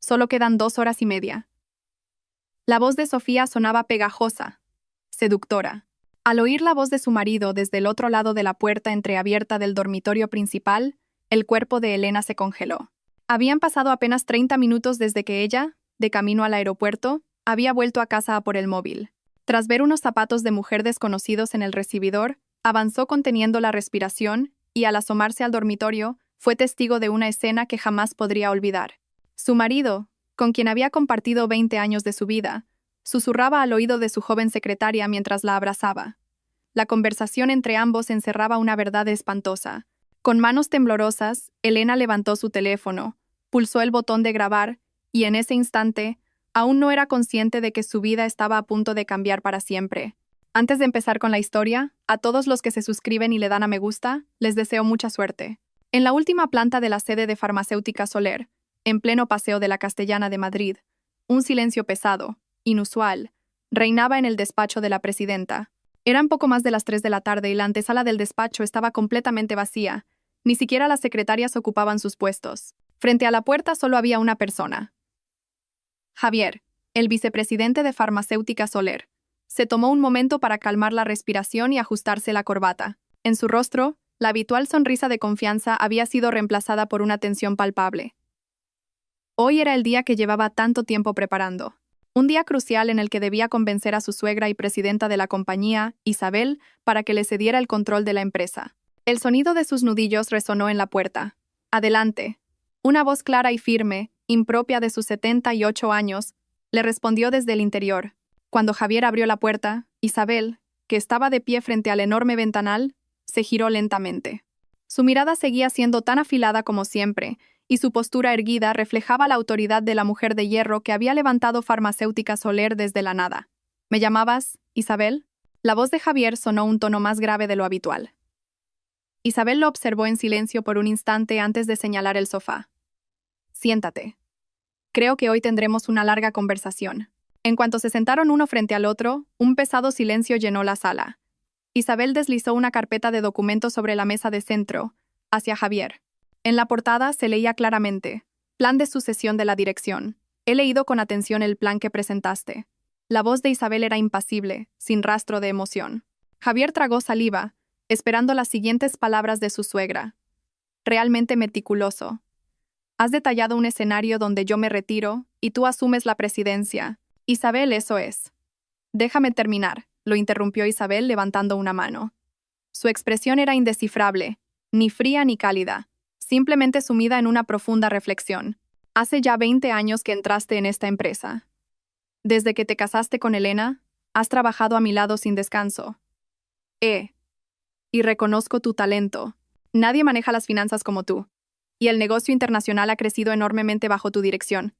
Solo quedan 2 horas y media. La voz de Sofía sonaba pegajosa, seductora. Al oír la voz de su marido desde el otro lado de la puerta entreabierta del dormitorio principal, el cuerpo de Elena se congeló. Habían pasado apenas 30 minutos desde que ella, de camino al aeropuerto, había vuelto a casa a por el móvil. Tras ver unos zapatos de mujer desconocidos en el recibidor, avanzó conteniendo la respiración y, al asomarse al dormitorio, fue testigo de una escena que jamás podría olvidar. Su marido, con quien había compartido 20 años de su vida, susurraba al oído de su joven secretaria mientras la abrazaba. La conversación entre ambos encerraba una verdad espantosa. Con manos temblorosas, Elena levantó su teléfono, pulsó el botón de grabar y en ese instante, aún no era consciente de que su vida estaba a punto de cambiar para siempre. Antes de empezar con la historia, a todos los que se suscriben y le dan a me gusta, les deseo mucha suerte. En la última planta de la sede de Farmacéutica Soler, en pleno Paseo de la Castellana de Madrid, un silencio pesado, inusual, reinaba en el despacho de la presidenta. Eran poco más de las 3 de la tarde y la antesala del despacho estaba completamente vacía. Ni siquiera las secretarias ocupaban sus puestos. Frente a la puerta solo había una persona. Javier, el vicepresidente de Farmacéutica Soler. Se tomó un momento para calmar la respiración y ajustarse la corbata. En su rostro, la habitual sonrisa de confianza había sido reemplazada por una tensión palpable. Hoy era el día que llevaba tanto tiempo preparando. Un día crucial en el que debía convencer a su suegra y presidenta de la compañía, Isabel, para que le cediera el control de la empresa. El sonido de sus nudillos resonó en la puerta. «Adelante». Una voz clara y firme, impropia de sus 78 años, le respondió desde el interior. Cuando Javier abrió la puerta, Isabel, que estaba de pie frente al enorme ventanal, se giró lentamente. Su mirada seguía siendo tan afilada como siempre, y su postura erguida reflejaba la autoridad de la mujer de hierro que había levantado Farmacéutica Soler desde la nada. «¿Me llamabas, Isabel?» La voz de Javier sonó un tono más grave de lo habitual. Isabel lo observó en silencio por un instante antes de señalar el sofá. «Siéntate. Creo que hoy tendremos una larga conversación». En cuanto se sentaron uno frente al otro, un pesado silencio llenó la sala. Isabel deslizó una carpeta de documentos sobre la mesa de centro, hacia Javier. En la portada se leía claramente: «Plan de sucesión de la dirección. He leído con atención el plan que presentaste». La voz de Isabel era impasible, sin rastro de emoción. Javier tragó saliva, esperando las siguientes palabras de su suegra. «Realmente meticuloso. Has detallado un escenario donde yo me retiro y tú asumes la presidencia. Isabel, eso es». «Déjame terminar», lo interrumpió Isabel levantando una mano. Su expresión era indescifrable, ni fría ni cálida, simplemente sumida en una profunda reflexión. «Hace ya 20 años que entraste en esta empresa. Desde que te casaste con Elena, has trabajado a mi lado sin descanso. Y reconozco tu talento. Nadie maneja las finanzas como tú. Y el negocio internacional ha crecido enormemente bajo tu dirección».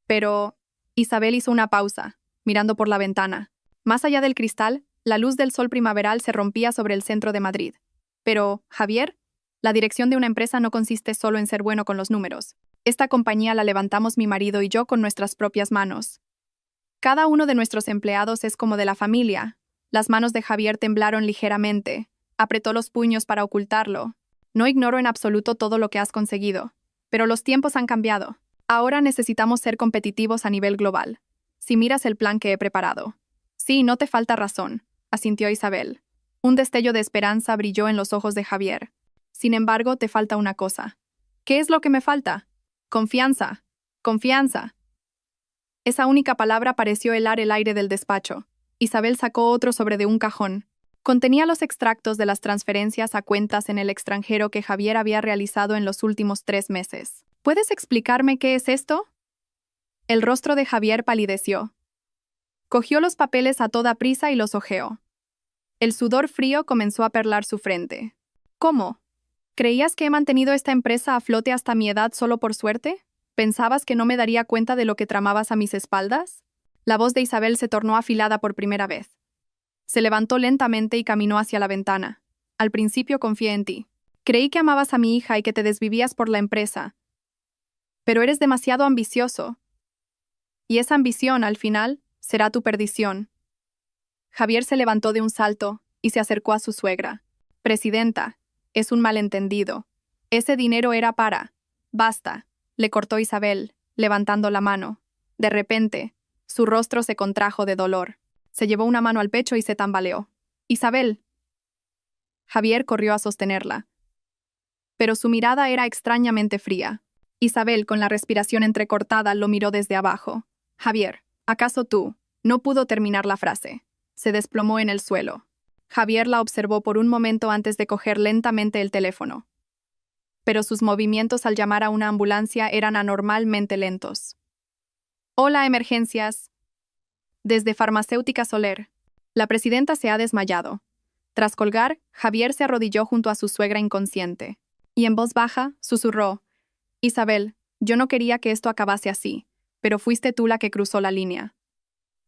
Pero Isabel hizo una pausa, mirando por la ventana. Más allá del cristal, la luz del sol primaveral se rompía sobre el centro de Madrid. «Pero, Javier, la dirección de una empresa no consiste solo en ser bueno con los números. Esta compañía la levantamos mi marido y yo con nuestras propias manos. Cada uno de nuestros empleados es como de la familia». Las manos de Javier temblaron ligeramente. Apretó los puños para ocultarlo. «No ignoro en absoluto todo lo que has conseguido. Pero los tiempos han cambiado. Ahora necesitamos ser competitivos a nivel global. Si miras el plan que he preparado». «Sí, no te falta razón», asintió Isabel. Un destello de esperanza brilló en los ojos de Javier. «Sin embargo, te falta una cosa». «¿Qué es lo que me falta?» «Confianza. Confianza». Esa única palabra pareció helar el aire del despacho. Isabel sacó otro sobre de un cajón. Contenía los extractos de las transferencias a cuentas en el extranjero que Javier había realizado en los últimos 3 meses. «¿Puedes explicarme qué es esto?» El rostro de Javier palideció. Cogió los papeles a toda prisa y los hojeó. El sudor frío comenzó a perlar su frente. «¿Cómo? ¿Creías que he mantenido esta empresa a flote hasta mi edad solo por suerte? ¿Pensabas que no me daría cuenta de lo que tramabas a mis espaldas?» La voz de Isabel se tornó afilada por primera vez. Se levantó lentamente y caminó hacia la ventana. «Al principio confié en ti. Creí que amabas a mi hija y que te desvivías por la empresa. Pero eres demasiado ambicioso. Y esa ambición, al final, será tu perdición». Javier se levantó de un salto y se acercó a su suegra. «Presidenta, es un malentendido. Ese dinero era para...». «Basta», le cortó Isabel, levantando la mano. De repente, su rostro se contrajo de dolor. Se llevó una mano al pecho y se tambaleó. «Isabel». Javier corrió a sostenerla. Pero su mirada era extrañamente fría. Isabel, con la respiración entrecortada, lo miró desde abajo. «Javier, ¿acaso tú?» No pudo terminar la frase. Se desplomó en el suelo. Javier la observó por un momento antes de coger lentamente el teléfono. Pero sus movimientos al llamar a una ambulancia eran anormalmente lentos. «Hola, emergencias». Desde Farmacéutica Soler. La presidenta se ha desmayado. Tras colgar, Javier se arrodilló junto a su suegra inconsciente. Y en voz baja, susurró: «Isabel, yo no quería que esto acabase así, pero fuiste tú la que cruzó la línea».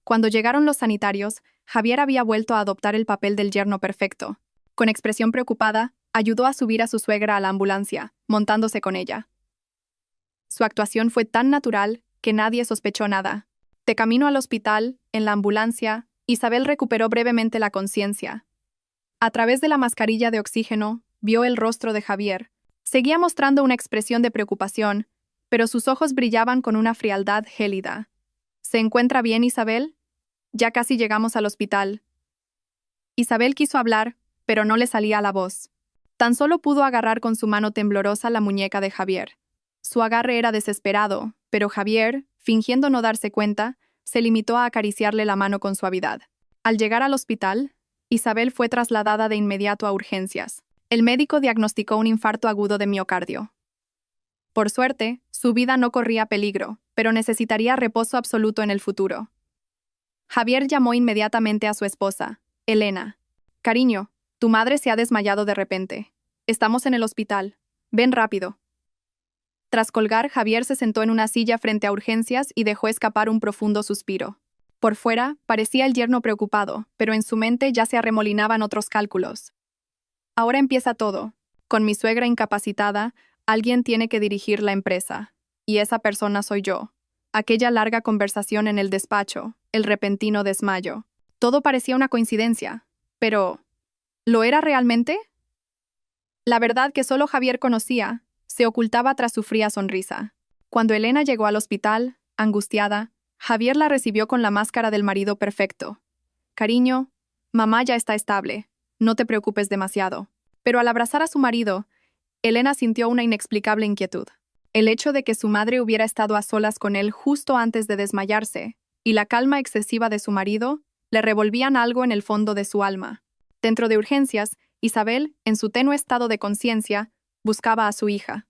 Cuando llegaron los sanitarios, Javier había vuelto a adoptar el papel del yerno perfecto. Con expresión preocupada, ayudó a subir a su suegra a la ambulancia, montándose con ella. Su actuación fue tan natural que nadie sospechó nada. De camino al hospital, en la ambulancia, Isabel recuperó brevemente la conciencia. A través de la mascarilla de oxígeno, vio el rostro de Javier. Seguía mostrando una expresión de preocupación, pero sus ojos brillaban con una frialdad gélida. «¿Se encuentra bien, Isabel? Ya casi llegamos al hospital». Isabel quiso hablar, pero no le salía la voz. Tan solo pudo agarrar con su mano temblorosa la muñeca de Javier. Su agarre era desesperado, pero Javier, fingiendo no darse cuenta, se limitó a acariciarle la mano con suavidad. Al llegar al hospital, Isabel fue trasladada de inmediato a urgencias. El médico diagnosticó un infarto agudo de miocardio. Por suerte, su vida no corría peligro, pero necesitaría reposo absoluto en el futuro. Javier llamó inmediatamente a su esposa, Elena. «Cariño, tu madre se ha desmayado de repente. Estamos en el hospital. Ven rápido». Tras colgar, Javier se sentó en una silla frente a urgencias y dejó escapar un profundo suspiro. Por fuera, parecía el yerno preocupado, pero en su mente ya se arremolinaban otros cálculos. «Ahora empieza todo. Con mi suegra incapacitada, alguien tiene que dirigir la empresa. Y esa persona soy yo». Aquella larga conversación en el despacho, el repentino desmayo. Todo parecía una coincidencia. Pero, ¿lo era realmente? La verdad que solo Javier conocía se ocultaba tras su fría sonrisa. Cuando Elena llegó al hospital, angustiada, Javier la recibió con la máscara del marido perfecto. «Cariño, mamá ya está estable. No te preocupes demasiado». Pero al abrazar a su marido, Elena sintió una inexplicable inquietud. El hecho de que su madre hubiera estado a solas con él justo antes de desmayarse, y la calma excesiva de su marido, le revolvían algo en el fondo de su alma. Dentro de urgencias, Isabel, en su tenue estado de conciencia, buscaba a su hija.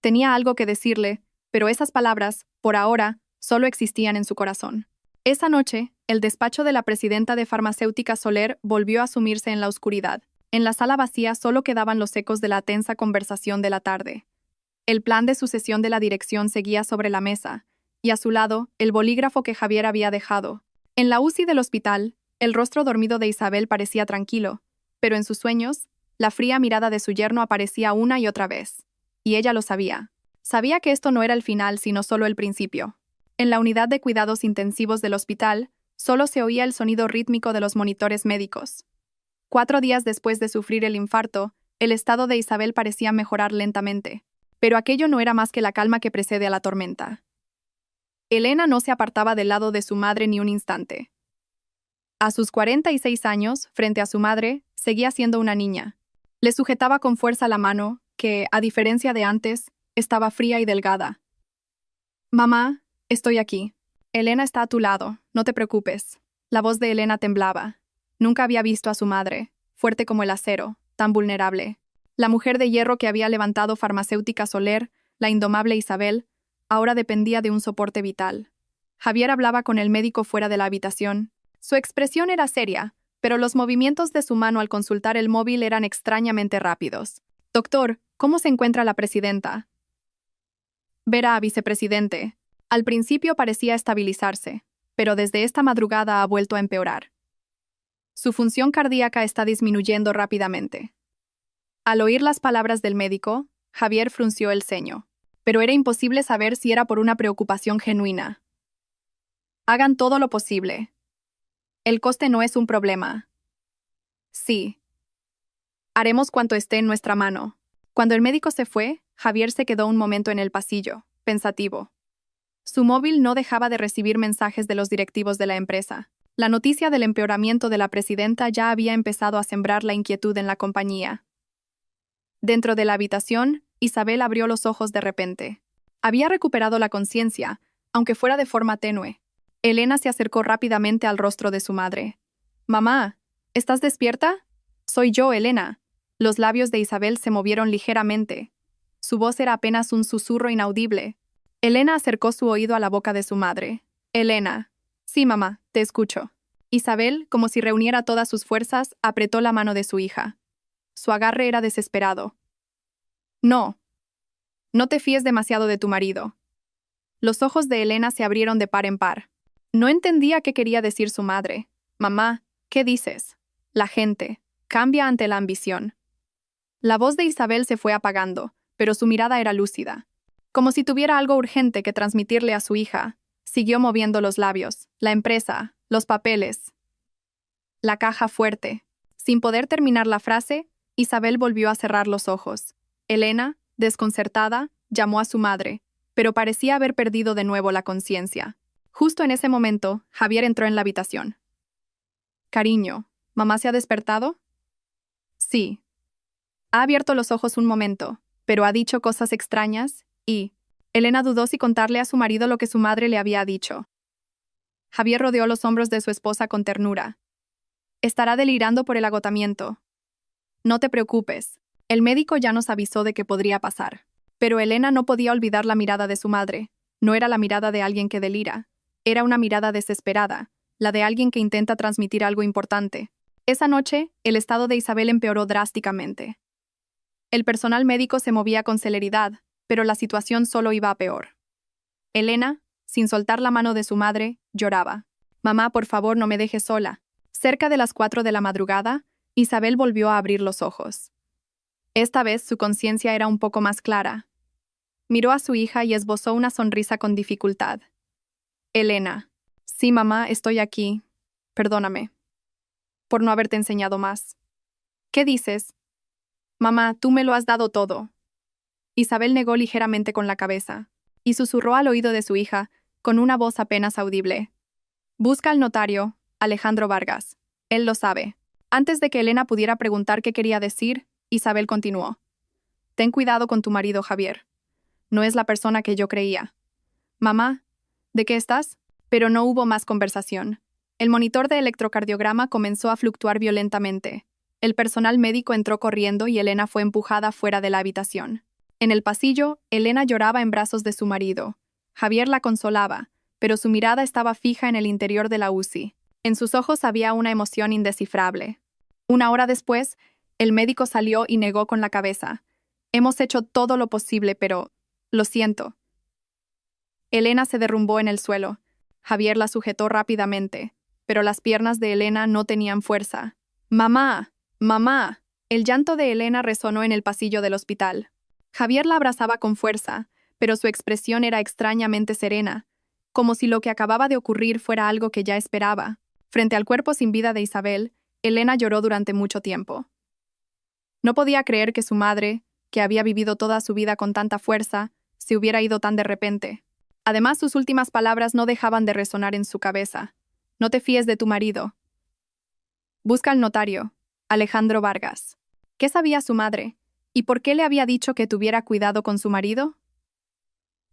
Tenía algo que decirle, pero esas palabras, por ahora, solo existían en su corazón. Esa noche, el despacho de la presidenta de Farmacéutica Soler volvió a sumirse en la oscuridad. En la sala vacía solo quedaban los ecos de la tensa conversación de la tarde. El plan de sucesión de la dirección seguía sobre la mesa, y a su lado, el bolígrafo que Javier había dejado. En la UCI del hospital, el rostro dormido de Isabel parecía tranquilo, pero en sus sueños, la fría mirada de su yerno aparecía una y otra vez. Y ella lo sabía. Sabía que esto no era el final, sino solo el principio. En la unidad de cuidados intensivos del hospital, solo se oía el sonido rítmico de los monitores médicos. 4 días después de sufrir el infarto, el estado de Isabel parecía mejorar lentamente. Pero aquello no era más que la calma que precede a la tormenta. Elena no se apartaba del lado de su madre ni un instante. A sus 46 años, frente a su madre, seguía siendo una niña. Le sujetaba con fuerza la mano, que, a diferencia de antes, estaba fría y delgada. «Mamá, estoy aquí. Elena está a tu lado, no te preocupes». La voz de Elena temblaba. Nunca había visto a su madre, fuerte como el acero, tan vulnerable. La mujer de hierro que había levantado Farmacéutica Soler, la indomable Isabel, ahora dependía de un soporte vital. Javier hablaba con el médico fuera de la habitación. Su expresión era seria, pero los movimientos de su mano al consultar el móvil eran extrañamente rápidos. «Doctor, ¿cómo se encuentra la presidenta?» «Verá, vicepresidente. Al principio parecía estabilizarse, pero desde esta madrugada ha vuelto a empeorar. Su función cardíaca está disminuyendo rápidamente». Al oír las palabras del médico, Javier frunció el ceño, pero era imposible saber si era por una preocupación genuina. «Hagan todo lo posible. El coste no es un problema». «Sí. Haremos cuanto esté en nuestra mano». Cuando el médico se fue, Javier se quedó un momento en el pasillo. pensativo. Su móvil no dejaba de recibir mensajes de los directivos de la empresa. La noticia del empeoramiento de la presidenta ya había empezado a sembrar la inquietud en la compañía. Dentro de la habitación, Isabel abrió los ojos de repente. Había recuperado la conciencia, aunque fuera de forma tenue. Elena se acercó rápidamente al rostro de su madre. «Mamá, ¿estás despierta?» «Soy yo, Elena». Los labios de Isabel se movieron ligeramente. Su voz era apenas un susurro inaudible. Elena acercó su oído a la boca de su madre. «Elena». «Sí, mamá, te escucho». Isabel, como si reuniera todas sus fuerzas, apretó la mano de su hija. Su agarre era desesperado. «No. No te fíes demasiado de tu marido». Los ojos de Elena se abrieron de par en par. No entendía qué quería decir su madre. «Mamá, ¿qué dices?» «La gente cambia ante la ambición». La voz de Isabel se fue apagando, pero su mirada era lúcida. Como si tuviera algo urgente que transmitirle a su hija, siguió moviendo los labios, la empresa, los papeles. La caja fuerte. Sin poder terminar la frase, Isabel volvió a cerrar los ojos. Elena, desconcertada, llamó a su madre, pero parecía haber perdido de nuevo la conciencia. Justo en ese momento, Javier entró en la habitación. «Cariño, ¿mamá se ha despertado?» «Sí». Ha abierto los ojos un momento, pero ha dicho cosas extrañas y... Elena dudó si contarle a su marido lo que su madre le había dicho. Javier rodeó los hombros de su esposa con ternura. «Estará delirando por el agotamiento. No te preocupes. El médico ya nos avisó de que podría pasar». Pero Elena no podía olvidar la mirada de su madre. No era la mirada de alguien que delira. Era una mirada desesperada, la de alguien que intenta transmitir algo importante. Esa noche, el estado de Isabel empeoró drásticamente. El personal médico se movía con celeridad, pero la situación solo iba a peor. Elena, sin soltar la mano de su madre, lloraba. «Mamá, por favor, no me dejes sola». Cerca de las 4 de la madrugada, Isabel volvió a abrir los ojos. Esta vez su conciencia era un poco más clara. Miró a su hija y esbozó una sonrisa con dificultad. «Elena». «Sí, mamá, estoy aquí. Perdóname. Por no haberte enseñado más». «¿Qué dices?» «Mamá, tú me lo has dado todo». Isabel negó ligeramente con la cabeza y susurró al oído de su hija, con una voz apenas audible. «Busca al notario, Alejandro Vargas. Él lo sabe». Antes de que Elena pudiera preguntar qué quería decir, Isabel continuó. «Ten cuidado con tu marido, Javier. No es la persona que yo creía». «Mamá, ¿de qué estás?» Pero no hubo más conversación. El monitor de electrocardiograma comenzó a fluctuar violentamente. El personal médico entró corriendo y Elena fue empujada fuera de la habitación. En el pasillo, Elena lloraba en brazos de su marido. Javier la consolaba, pero su mirada estaba fija en el interior de la UCI. En sus ojos había una emoción indescifrable. Una hora después, el médico salió y negó con la cabeza. «Hemos hecho todo lo posible, pero... lo siento». Elena se derrumbó en el suelo. Javier la sujetó rápidamente, pero las piernas de Elena no tenían fuerza. «¡Mamá! ¡Mamá!». El llanto de Elena resonó en el pasillo del hospital. Javier la abrazaba con fuerza, pero su expresión era extrañamente serena, como si lo que acababa de ocurrir fuera algo que ya esperaba. Frente al cuerpo sin vida de Isabel, Elena lloró durante mucho tiempo. No podía creer que su madre, que había vivido toda su vida con tanta fuerza, se hubiera ido tan de repente. Además, sus últimas palabras no dejaban de resonar en su cabeza. «No te fíes de tu marido. Busca al notario, Alejandro Vargas». ¿Qué sabía su madre? ¿Y por qué le había dicho que tuviera cuidado con su marido?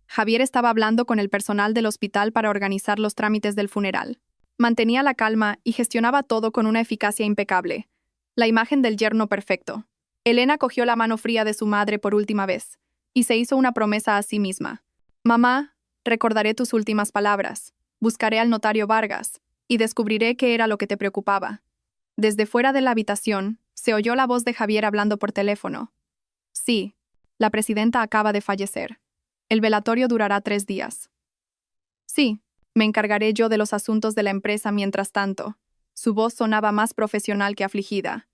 Javier estaba hablando con el personal del hospital para organizar los trámites del funeral. Mantenía la calma y gestionaba todo con una eficacia impecable. La imagen del yerno perfecto. Elena cogió la mano fría de su madre por última vez y se hizo una promesa a sí misma. «Mamá, recordaré tus últimas palabras. Buscaré al notario Vargas y descubriré qué era lo que te preocupaba». Desde fuera de la habitación, se oyó la voz de Javier hablando por teléfono. «Sí, la presidenta acaba de fallecer. El velatorio durará 3 días». «Sí, me encargaré yo de los asuntos de la empresa mientras tanto». Su voz sonaba más profesional que afligida.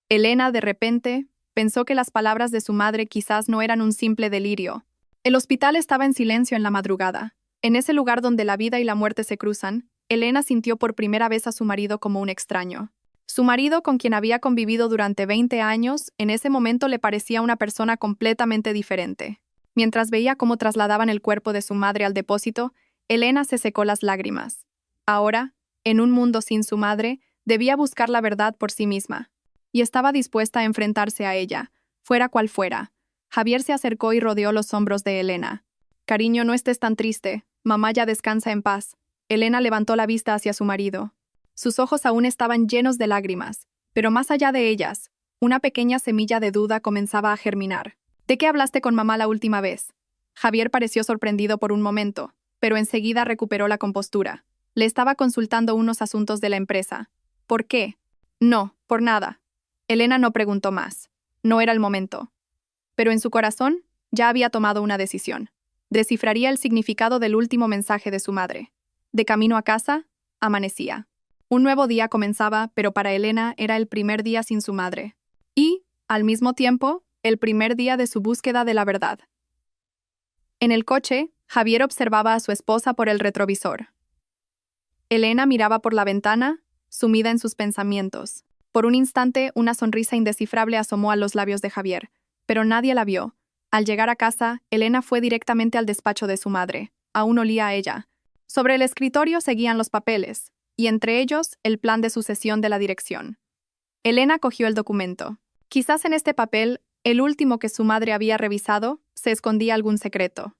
Elena, de repente, pensó que las palabras de su madre quizás no eran un simple delirio. El hospital estaba en silencio en la madrugada. En ese lugar donde la vida y la muerte se cruzan, Elena sintió por primera vez a su marido como un extraño. Su marido, con quien había convivido durante 20 años, en ese momento le parecía una persona completamente diferente. Mientras veía cómo trasladaban el cuerpo de su madre al depósito, Elena se secó las lágrimas. Ahora, en un mundo sin su madre, debía buscar la verdad por sí misma. Y estaba dispuesta a enfrentarse a ella, fuera cual fuera. Javier se acercó y rodeó los hombros de Elena. «Cariño, no estés tan triste. Mamá ya descansa en paz». Elena levantó la vista hacia su marido. Sus ojos aún estaban llenos de lágrimas, pero más allá de ellas, una pequeña semilla de duda comenzaba a germinar. «¿De qué hablaste con mamá la última vez?» Javier pareció sorprendido por un momento, pero enseguida recuperó la compostura. Le estaba consultando unos asuntos de la empresa. ¿Por qué? No, por nada. Elena no preguntó más. No era el momento. Pero en su corazón ya había tomado una decisión. Descifraría el significado del último mensaje de su madre. De camino a casa, amanecía. Un nuevo día comenzaba, pero para Elena era el primer día sin su madre. Y, al mismo tiempo, el primer día de su búsqueda de la verdad. En el coche, Javier observaba a su esposa por el retrovisor. Elena miraba por la ventana, sumida en sus pensamientos. Por un instante, una sonrisa indescifrable asomó a los labios de Javier, pero nadie la vio. Al llegar a casa, Elena fue directamente al despacho de su madre. Aún olía a ella. Sobre el escritorio seguían los papeles, y entre ellos el plan de sucesión de la dirección. Elena cogió el documento. Quizás en este papel, el último que su madre había revisado, se escondía algún secreto.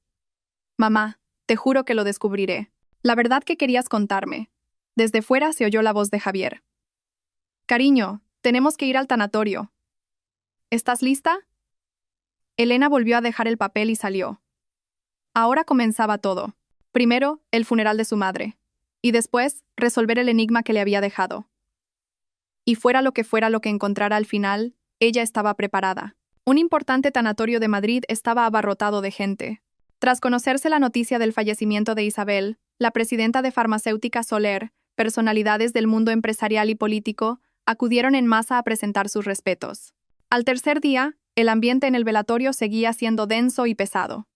«Mamá, te juro que lo descubriré. La verdad que querías contarme». Desde fuera se oyó la voz de Javier. «Cariño, tenemos que ir al tanatorio. ¿Estás lista?» Elena volvió a dejar el papel y salió. Ahora comenzaba todo. Primero, el funeral de su madre. Y después, resolver el enigma que le había dejado. Y fuera lo que encontrara al final, ella estaba preparada. Un importante tanatorio de Madrid estaba abarrotado de gente. Tras conocerse la noticia del fallecimiento de Isabel, la presidenta de Farmacéutica Soler, personalidades del mundo empresarial y político, acudieron en masa a presentar sus respetos. Al tercer día, el ambiente en el velatorio seguía siendo denso y pesado.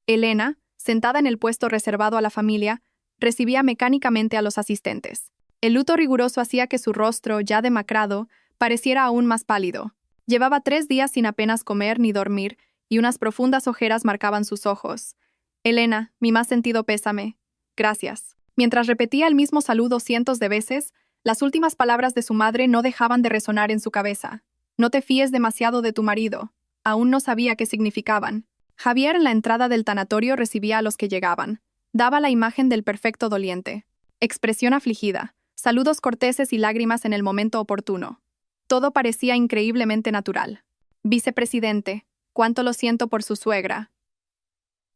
Elena, sentada en el puesto reservado a la familia, recibía mecánicamente a los asistentes. El luto riguroso hacía que su rostro, ya demacrado, pareciera aún más pálido. Llevaba 3 días sin apenas comer ni dormir, y unas profundas ojeras marcaban sus ojos. «Elena, mi más sentido pésame. Gracias». Mientras repetía el mismo saludo cientos de veces, las últimas palabras de su madre no dejaban de resonar en su cabeza. «No te fíes demasiado de tu marido». Aún no sabía qué significaban. Javier en la entrada del tanatorio recibía a los que llegaban. Daba la imagen del perfecto doliente. Expresión afligida, saludos corteses y lágrimas en el momento oportuno. Todo parecía increíblemente natural. «Vicepresidente, cuánto lo siento por su suegra».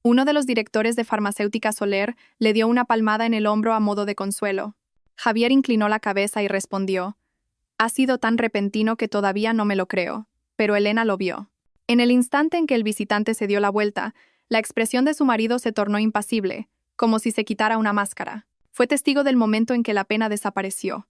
Uno de los directores de Farmacéutica Soler le dio una palmada en el hombro a modo de consuelo. Javier inclinó la cabeza y respondió: «Ha sido tan repentino que todavía no me lo creo», pero Elena lo vio. En el instante en que el visitante se dio la vuelta, la expresión de su marido se tornó impasible, como si se quitara una máscara. Fue testigo del momento en que la pena desapareció.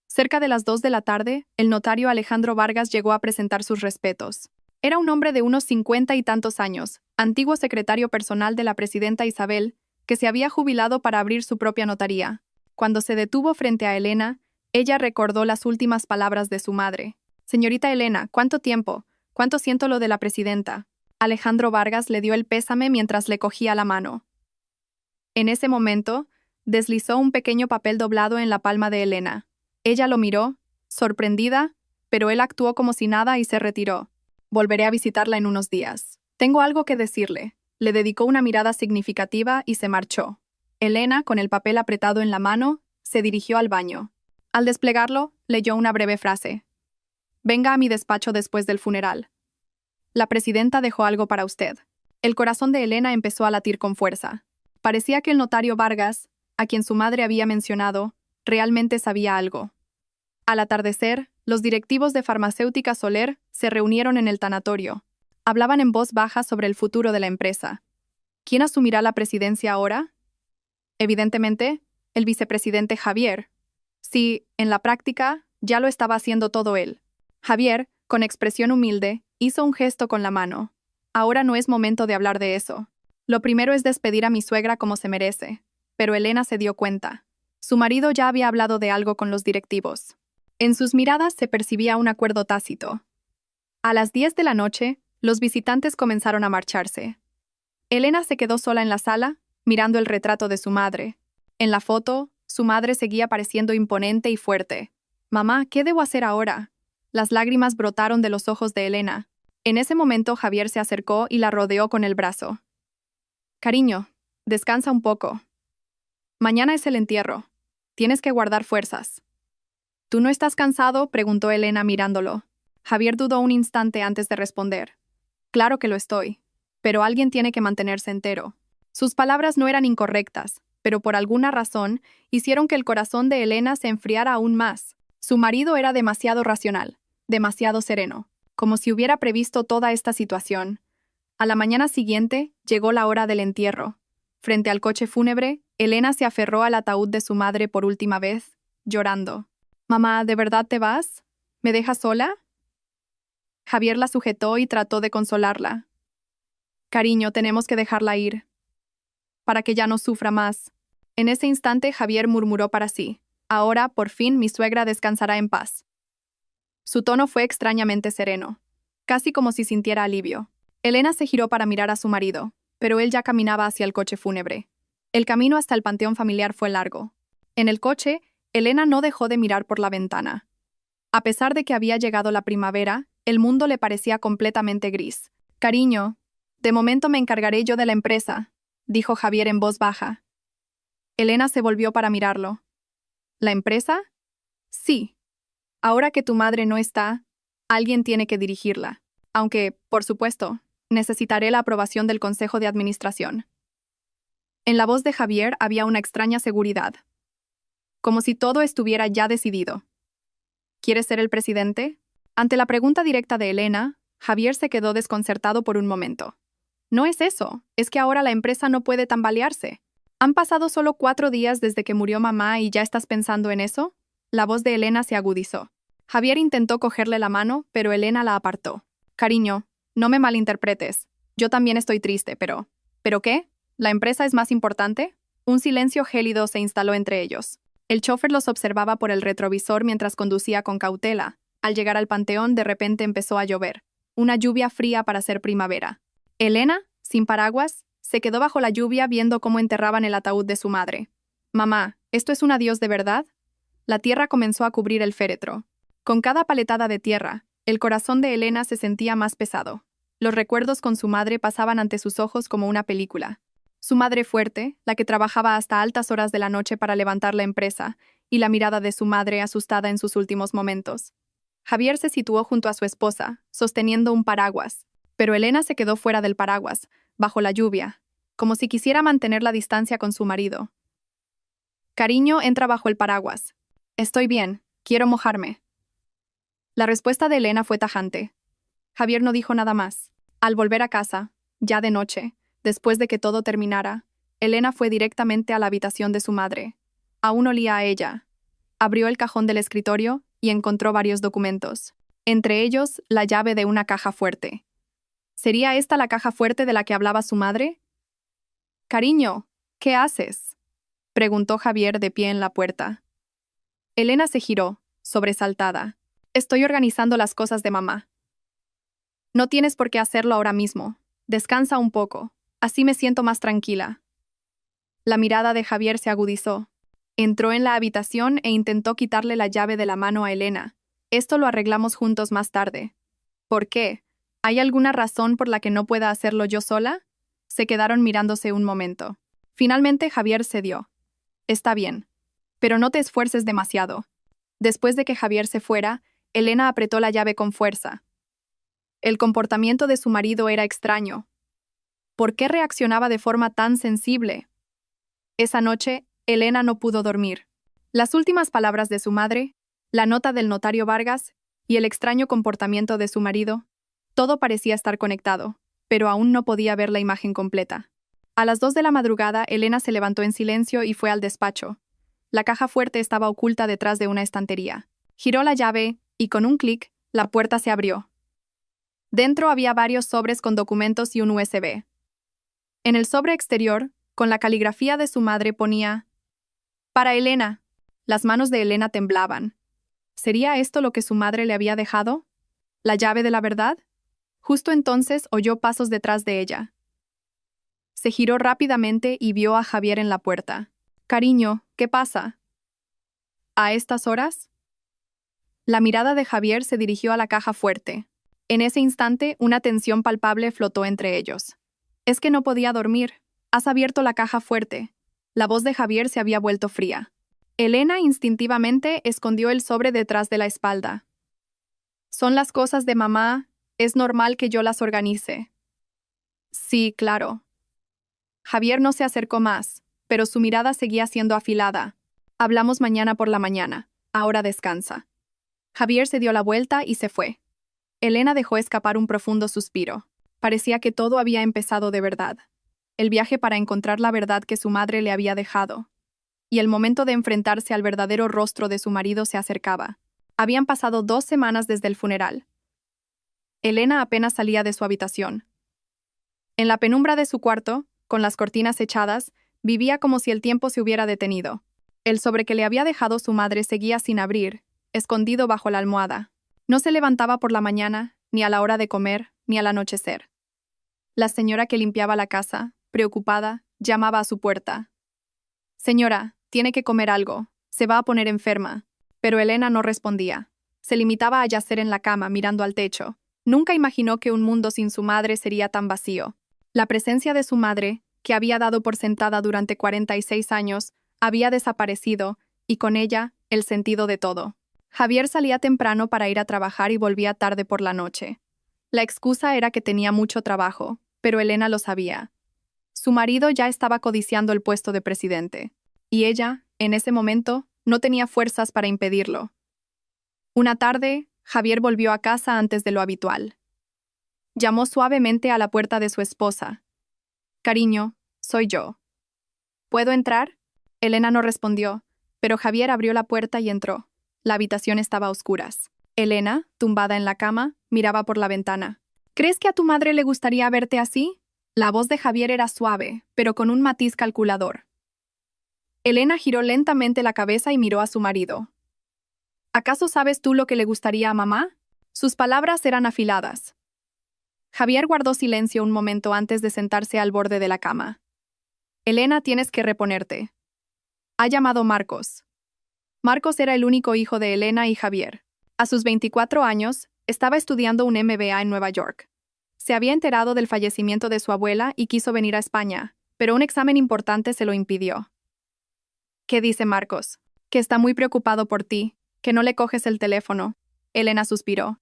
Cerca de las 2 de la tarde, el notario Alejandro Vargas llegó a presentar sus respetos. Era un hombre de unos 50 y tantos años, antiguo secretario personal de la presidenta Isabel, que se había jubilado para abrir su propia notaría. Cuando se detuvo frente a Elena, ella recordó las últimas palabras de su madre. «Señorita Elena, ¿cuánto tiempo? ¿Cuánto siento lo de la presidenta?» Alejandro Vargas le dio el pésame mientras le cogía la mano. En ese momento, deslizó un pequeño papel doblado en la palma de Elena. Ella lo miró, sorprendida, pero él actuó como si nada y se retiró. «Volveré a visitarla en unos días. Tengo algo que decirle». Le dedicó una mirada significativa y se marchó. Elena, con el papel apretado en la mano, se dirigió al baño. Al desplegarlo, leyó una breve frase. «Venga a mi despacho después del funeral. La presidenta dejó algo para usted». El corazón de Elena empezó a latir con fuerza. Parecía que el notario Vargas, a quien su madre había mencionado, realmente sabía algo. Al atardecer, los directivos de Farmacéutica Soler se reunieron en el tanatorio. Hablaban en voz baja sobre el futuro de la empresa. ¿Quién asumirá la presidencia ahora? Evidentemente, el vicepresidente Javier. Sí, en la práctica, ya lo estaba haciendo todo él. Javier, con expresión humilde, hizo un gesto con la mano. «Ahora no es momento de hablar de eso. Lo primero es despedir a mi suegra como se merece». Pero Elena se dio cuenta. Su marido ya había hablado de algo con los directivos. En sus miradas se percibía un acuerdo tácito. A las 10 de la noche, los visitantes comenzaron a marcharse. Elena se quedó sola en la sala, mirando el retrato de su madre. En la foto, su madre seguía pareciendo imponente y fuerte. «Mamá, ¿qué debo hacer ahora?» Las lágrimas brotaron de los ojos de Elena. En ese momento Javier se acercó y la rodeó con el brazo. «Cariño, descansa un poco. Mañana es el entierro. Tienes que guardar fuerzas». «¿Tú no estás cansado?», preguntó Elena mirándolo. Javier dudó un instante antes de responder. «Claro que lo estoy, pero alguien tiene que mantenerse entero». Sus palabras no eran incorrectas, pero por alguna razón hicieron que el corazón de Elena se enfriara aún más. Su marido era demasiado racional, demasiado sereno, como si hubiera previsto toda esta situación. A la mañana siguiente llegó la hora del entierro. Frente al coche fúnebre, Elena se aferró al ataúd de su madre por última vez, llorando. «Mamá, ¿de verdad te vas? ¿Me dejas sola?» Javier la sujetó y trató de consolarla. «Cariño, tenemos que dejarla ir, para que ya no sufra más». En ese instante Javier murmuró para sí: «Ahora, por fin, mi suegra descansará en paz». Su tono fue extrañamente sereno, casi como si sintiera alivio. Elena se giró para mirar a su marido, pero él ya caminaba hacia el coche fúnebre. El camino hasta el panteón familiar fue largo. En el coche, Elena no dejó de mirar por la ventana. A pesar de que había llegado la primavera, el mundo le parecía completamente gris. «Cariño, de momento me encargaré yo de la empresa», dijo Javier en voz baja. Elena se volvió para mirarlo. «¿La empresa?» «Sí. Ahora que tu madre no está, alguien tiene que dirigirla. Aunque, por supuesto, necesitaré la aprobación del Consejo de Administración». En la voz de Javier había una extraña seguridad, como si todo estuviera ya decidido. «¿Quieres ser el presidente?» Ante la pregunta directa de Elena, Javier se quedó desconcertado por un momento. «No es eso, es que ahora la empresa no puede tambalearse. ¿Han pasado solo 4 días desde que murió mamá y ya estás pensando en eso?» La voz de Elena se agudizó. Javier intentó cogerle la mano, pero Elena la apartó. «Cariño, no me malinterpretes. Yo también estoy triste, pero... ¿Pero qué? ¿La empresa es más importante?» Un silencio gélido se instaló entre ellos. El chófer los observaba por el retrovisor mientras conducía con cautela. Al llegar al panteón, de repente empezó a llover. Una lluvia fría para ser primavera. Elena, sin paraguas, se quedó bajo la lluvia viendo cómo enterraban el ataúd de su madre. «Mamá, ¿esto es un adiós de verdad?» La tierra comenzó a cubrir el féretro. Con cada paletada de tierra, el corazón de Elena se sentía más pesado. Los recuerdos con su madre pasaban ante sus ojos como una película. Su madre fuerte, la que trabajaba hasta altas horas de la noche para levantar la empresa, y la mirada de su madre asustada en sus últimos momentos. Javier se situó junto a su esposa, sosteniendo un paraguas, pero Elena se quedó fuera del paraguas, bajo la lluvia, como si quisiera mantener la distancia con su marido. «Cariño, entra bajo el paraguas». «Estoy bien, quiero mojarme». La respuesta de Elena fue tajante. Javier no dijo nada más. Al volver a casa, ya de noche, después de que todo terminara, Elena fue directamente a la habitación de su madre. Aún olía a ella. Abrió el cajón del escritorio y encontró varios documentos. Entre ellos, la llave de una caja fuerte. ¿Sería esta la caja fuerte de la que hablaba su madre? «Cariño, ¿qué haces?», preguntó Javier de pie en la puerta. Elena se giró, sobresaltada. «Estoy organizando las cosas de mamá». «No tienes por qué hacerlo ahora mismo. Descansa un poco. Así me siento más tranquila». La mirada de Javier se agudizó. Entró en la habitación e intentó quitarle la llave de la mano a Elena. «Esto lo arreglamos juntos más tarde». «¿Por qué? ¿Hay alguna razón por la que no pueda hacerlo yo sola?» Se quedaron mirándose un momento. Finalmente Javier cedió. «Está bien. Pero no te esfuerces demasiado». Después de que Javier se fuera, Elena apretó la llave con fuerza. El comportamiento de su marido era extraño. ¿Por qué reaccionaba de forma tan sensible? Esa noche, Elena no pudo dormir. Las últimas palabras de su madre, la nota del notario Vargas y el extraño comportamiento de su marido, todo parecía estar conectado, pero aún no podía ver la imagen completa. A las 2 de la madrugada, Elena se levantó en silencio y fue al despacho. La caja fuerte estaba oculta detrás de una estantería. Giró la llave y, con un clic, la puerta se abrió. Dentro había varios sobres con documentos y un USB. En el sobre exterior, con la caligrafía de su madre, ponía: «Para Elena». Las manos de Elena temblaban. ¿Sería esto lo que su madre le había dejado? ¿La llave de la verdad? Justo entonces oyó pasos detrás de ella. Se giró rápidamente y vio a Javier en la puerta. Cariño, ¿qué pasa? ¿A estas horas? La mirada de Javier se dirigió a la caja fuerte. En ese instante, una tensión palpable flotó entre ellos. Es que no podía dormir. Has abierto la caja fuerte. La voz de Javier se había vuelto fría. Elena instintivamente escondió el sobre detrás de la espalda. Son las cosas de mamá, es normal que yo las organice. Sí, claro. Javier no se acercó más, pero su mirada seguía siendo afilada. Hablamos mañana por la mañana. Ahora descansa. Javier se dio la vuelta y se fue. Elena dejó escapar un profundo suspiro. Parecía que todo había empezado de verdad. El viaje para encontrar la verdad que su madre le había dejado. Y el momento de enfrentarse al verdadero rostro de su marido se acercaba. Habían pasado 2 semanas desde el funeral. Elena apenas salía de su habitación. En la penumbra de su cuarto, con las cortinas echadas, vivía como si el tiempo se hubiera detenido. El sobre que le había dejado su madre seguía sin abrir, escondido bajo la almohada. No se levantaba por la mañana, ni a la hora de comer, ni al anochecer. La señora que limpiaba la casa, preocupada, llamaba a su puerta. Señora, tiene que comer algo, se va a poner enferma. Pero Elena no respondía. Se limitaba a yacer en la cama mirando al techo. Nunca imaginó que un mundo sin su madre sería tan vacío. La presencia de su madre, que había dado por sentada durante 46 años, había desaparecido, y con ella, el sentido de todo. Javier salía temprano para ir a trabajar y volvía tarde por la noche. La excusa era que tenía mucho trabajo, pero Elena lo sabía. Su marido ya estaba codiciando el puesto de presidente, y ella, en ese momento, no tenía fuerzas para impedirlo. Una tarde, Javier volvió a casa antes de lo habitual. Llamó suavemente a la puerta de su esposa. Cariño, soy yo. ¿Puedo entrar? Elena no respondió, pero Javier abrió la puerta y entró. La habitación estaba a oscuras. Elena, tumbada en la cama, miraba por la ventana. ¿Crees que a tu madre le gustaría verte así? La voz de Javier era suave, pero con un matiz calculador. Elena giró lentamente la cabeza y miró a su marido. ¿Acaso sabes tú lo que le gustaría a mamá? Sus palabras eran afiladas. Javier guardó silencio un momento antes de sentarse al borde de la cama. Elena, tienes que reponerte. Ha llamado Marcos. Marcos era el único hijo de Elena y Javier. A sus 24 años, estaba estudiando un MBA en Nueva York. Se había enterado del fallecimiento de su abuela y quiso venir a España, pero un examen importante se lo impidió. ¿Qué dice Marcos? Que está muy preocupado por ti, que no le coges el teléfono. Elena suspiró.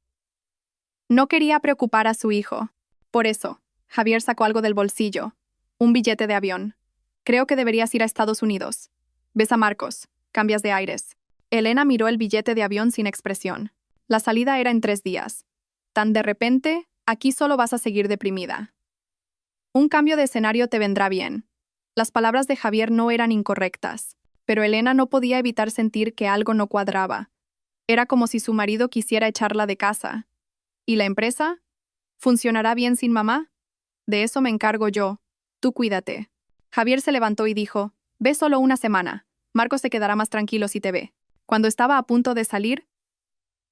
No quería preocupar a su hijo. Por eso, Javier sacó algo del bolsillo. Un billete de avión. Creo que deberías ir a Estados Unidos. Ves a Marcos. Cambias de aires. Elena miró el billete de avión sin expresión. La salida era en 3 días. Tan de repente, aquí solo vas a seguir deprimida. Un cambio de escenario te vendrá bien. Las palabras de Javier no eran incorrectas, pero Elena no podía evitar sentir que algo no cuadraba. Era como si su marido quisiera echarla de casa. ¿Y la empresa? ¿Funcionará bien sin mamá? De eso me encargo yo. Tú cuídate. Javier se levantó y dijo, ve solo una semana. Marcos se quedará más tranquilo si te ve. Cuando estaba a punto de salir,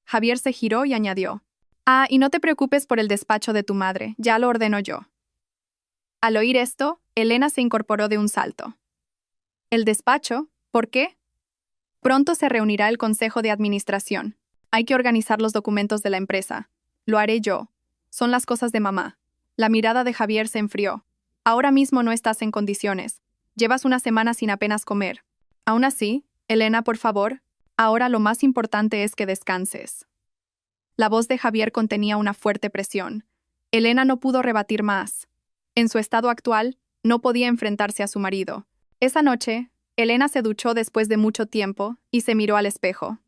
Javier se giró y añadió, y no te preocupes por el despacho de tu madre, ya lo ordeno yo. Al oír esto, Elena se incorporó de un salto. ¿El despacho? ¿Por qué? Pronto se reunirá el consejo de administración. Hay que organizar los documentos de la empresa. Lo haré yo. Son las cosas de mamá. La mirada de Javier se enfrió. Ahora mismo no estás en condiciones. Llevas una semana sin apenas comer. Aún así, Elena, por favor, ahora lo más importante es que descanses. La voz de Javier contenía una fuerte presión. Elena no pudo rebatir más. En su estado actual, no podía enfrentarse a su marido. Esa noche, Elena se duchó después de mucho tiempo y se miró al espejo.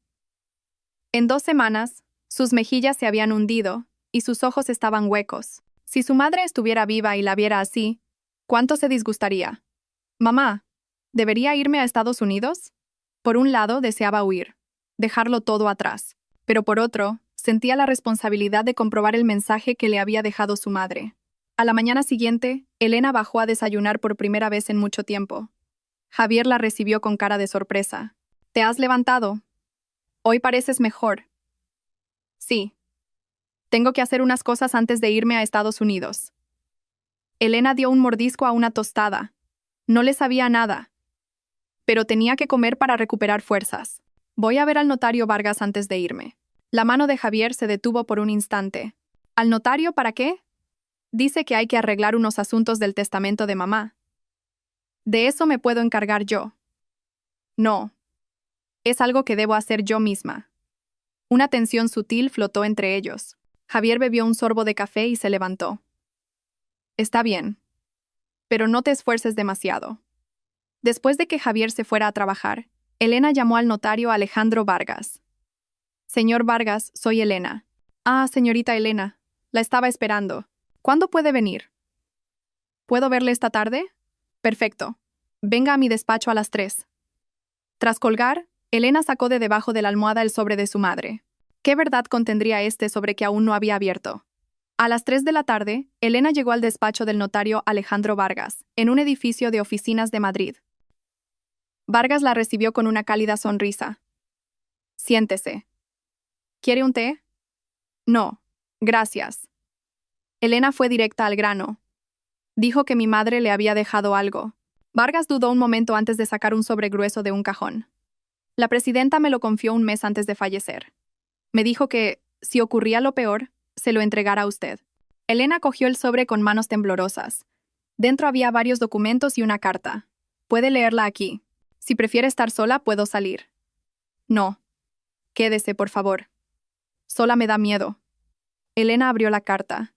En 2 semanas, sus mejillas se habían hundido y sus ojos estaban huecos. Si su madre estuviera viva y la viera así, ¿cuánto se disgustaría? Mamá, ¿debería irme a Estados Unidos? Por un lado, deseaba huir, dejarlo todo atrás, pero por otro, sentía la responsabilidad de comprobar el mensaje que le había dejado su madre. A la mañana siguiente, Elena bajó a desayunar por primera vez en mucho tiempo. Javier la recibió con cara de sorpresa. ¿Te has levantado? Hoy pareces mejor. Sí. Tengo que hacer unas cosas antes de irme a Estados Unidos. Elena dio un mordisco a una tostada. No le sabía a nada, pero tenía que comer para recuperar fuerzas. Voy a ver al notario Vargas antes de irme. La mano de Javier se detuvo por un instante. ¿Al notario para qué? Dice que hay que arreglar unos asuntos del testamento de mamá. De eso me puedo encargar yo. No. Es algo que debo hacer yo misma. Una tensión sutil flotó entre ellos. Javier bebió un sorbo de café y se levantó. Está bien. Pero no te esfuerces demasiado. Después de que Javier se fuera a trabajar, Elena llamó al notario Alejandro Vargas. Señor Vargas, soy Elena. Ah, señorita Elena, la estaba esperando. ¿Cuándo puede venir? ¿Puedo verle esta tarde? Perfecto. Venga a mi despacho a las 3. Tras colgar, Elena sacó de debajo de la almohada el sobre de su madre. ¿Qué verdad contendría este sobre que aún no había abierto? A las 3 de la tarde, Elena llegó al despacho del notario Alejandro Vargas, en un edificio de oficinas de Madrid. Vargas la recibió con una cálida sonrisa. Siéntese. ¿Quiere un té? No, gracias. Elena fue directa al grano. Dijo que mi madre le había dejado algo. Vargas dudó un momento antes de sacar un sobre grueso de un cajón. La presidenta me lo confió un mes antes de fallecer. Me dijo que, si ocurría lo peor, se lo entregara a usted. Elena cogió el sobre con manos temblorosas. Dentro había varios documentos y una carta. Puede leerla aquí. Si prefiere estar sola, puedo salir. No. Quédese, por favor. Sola me da miedo. Elena abrió la carta.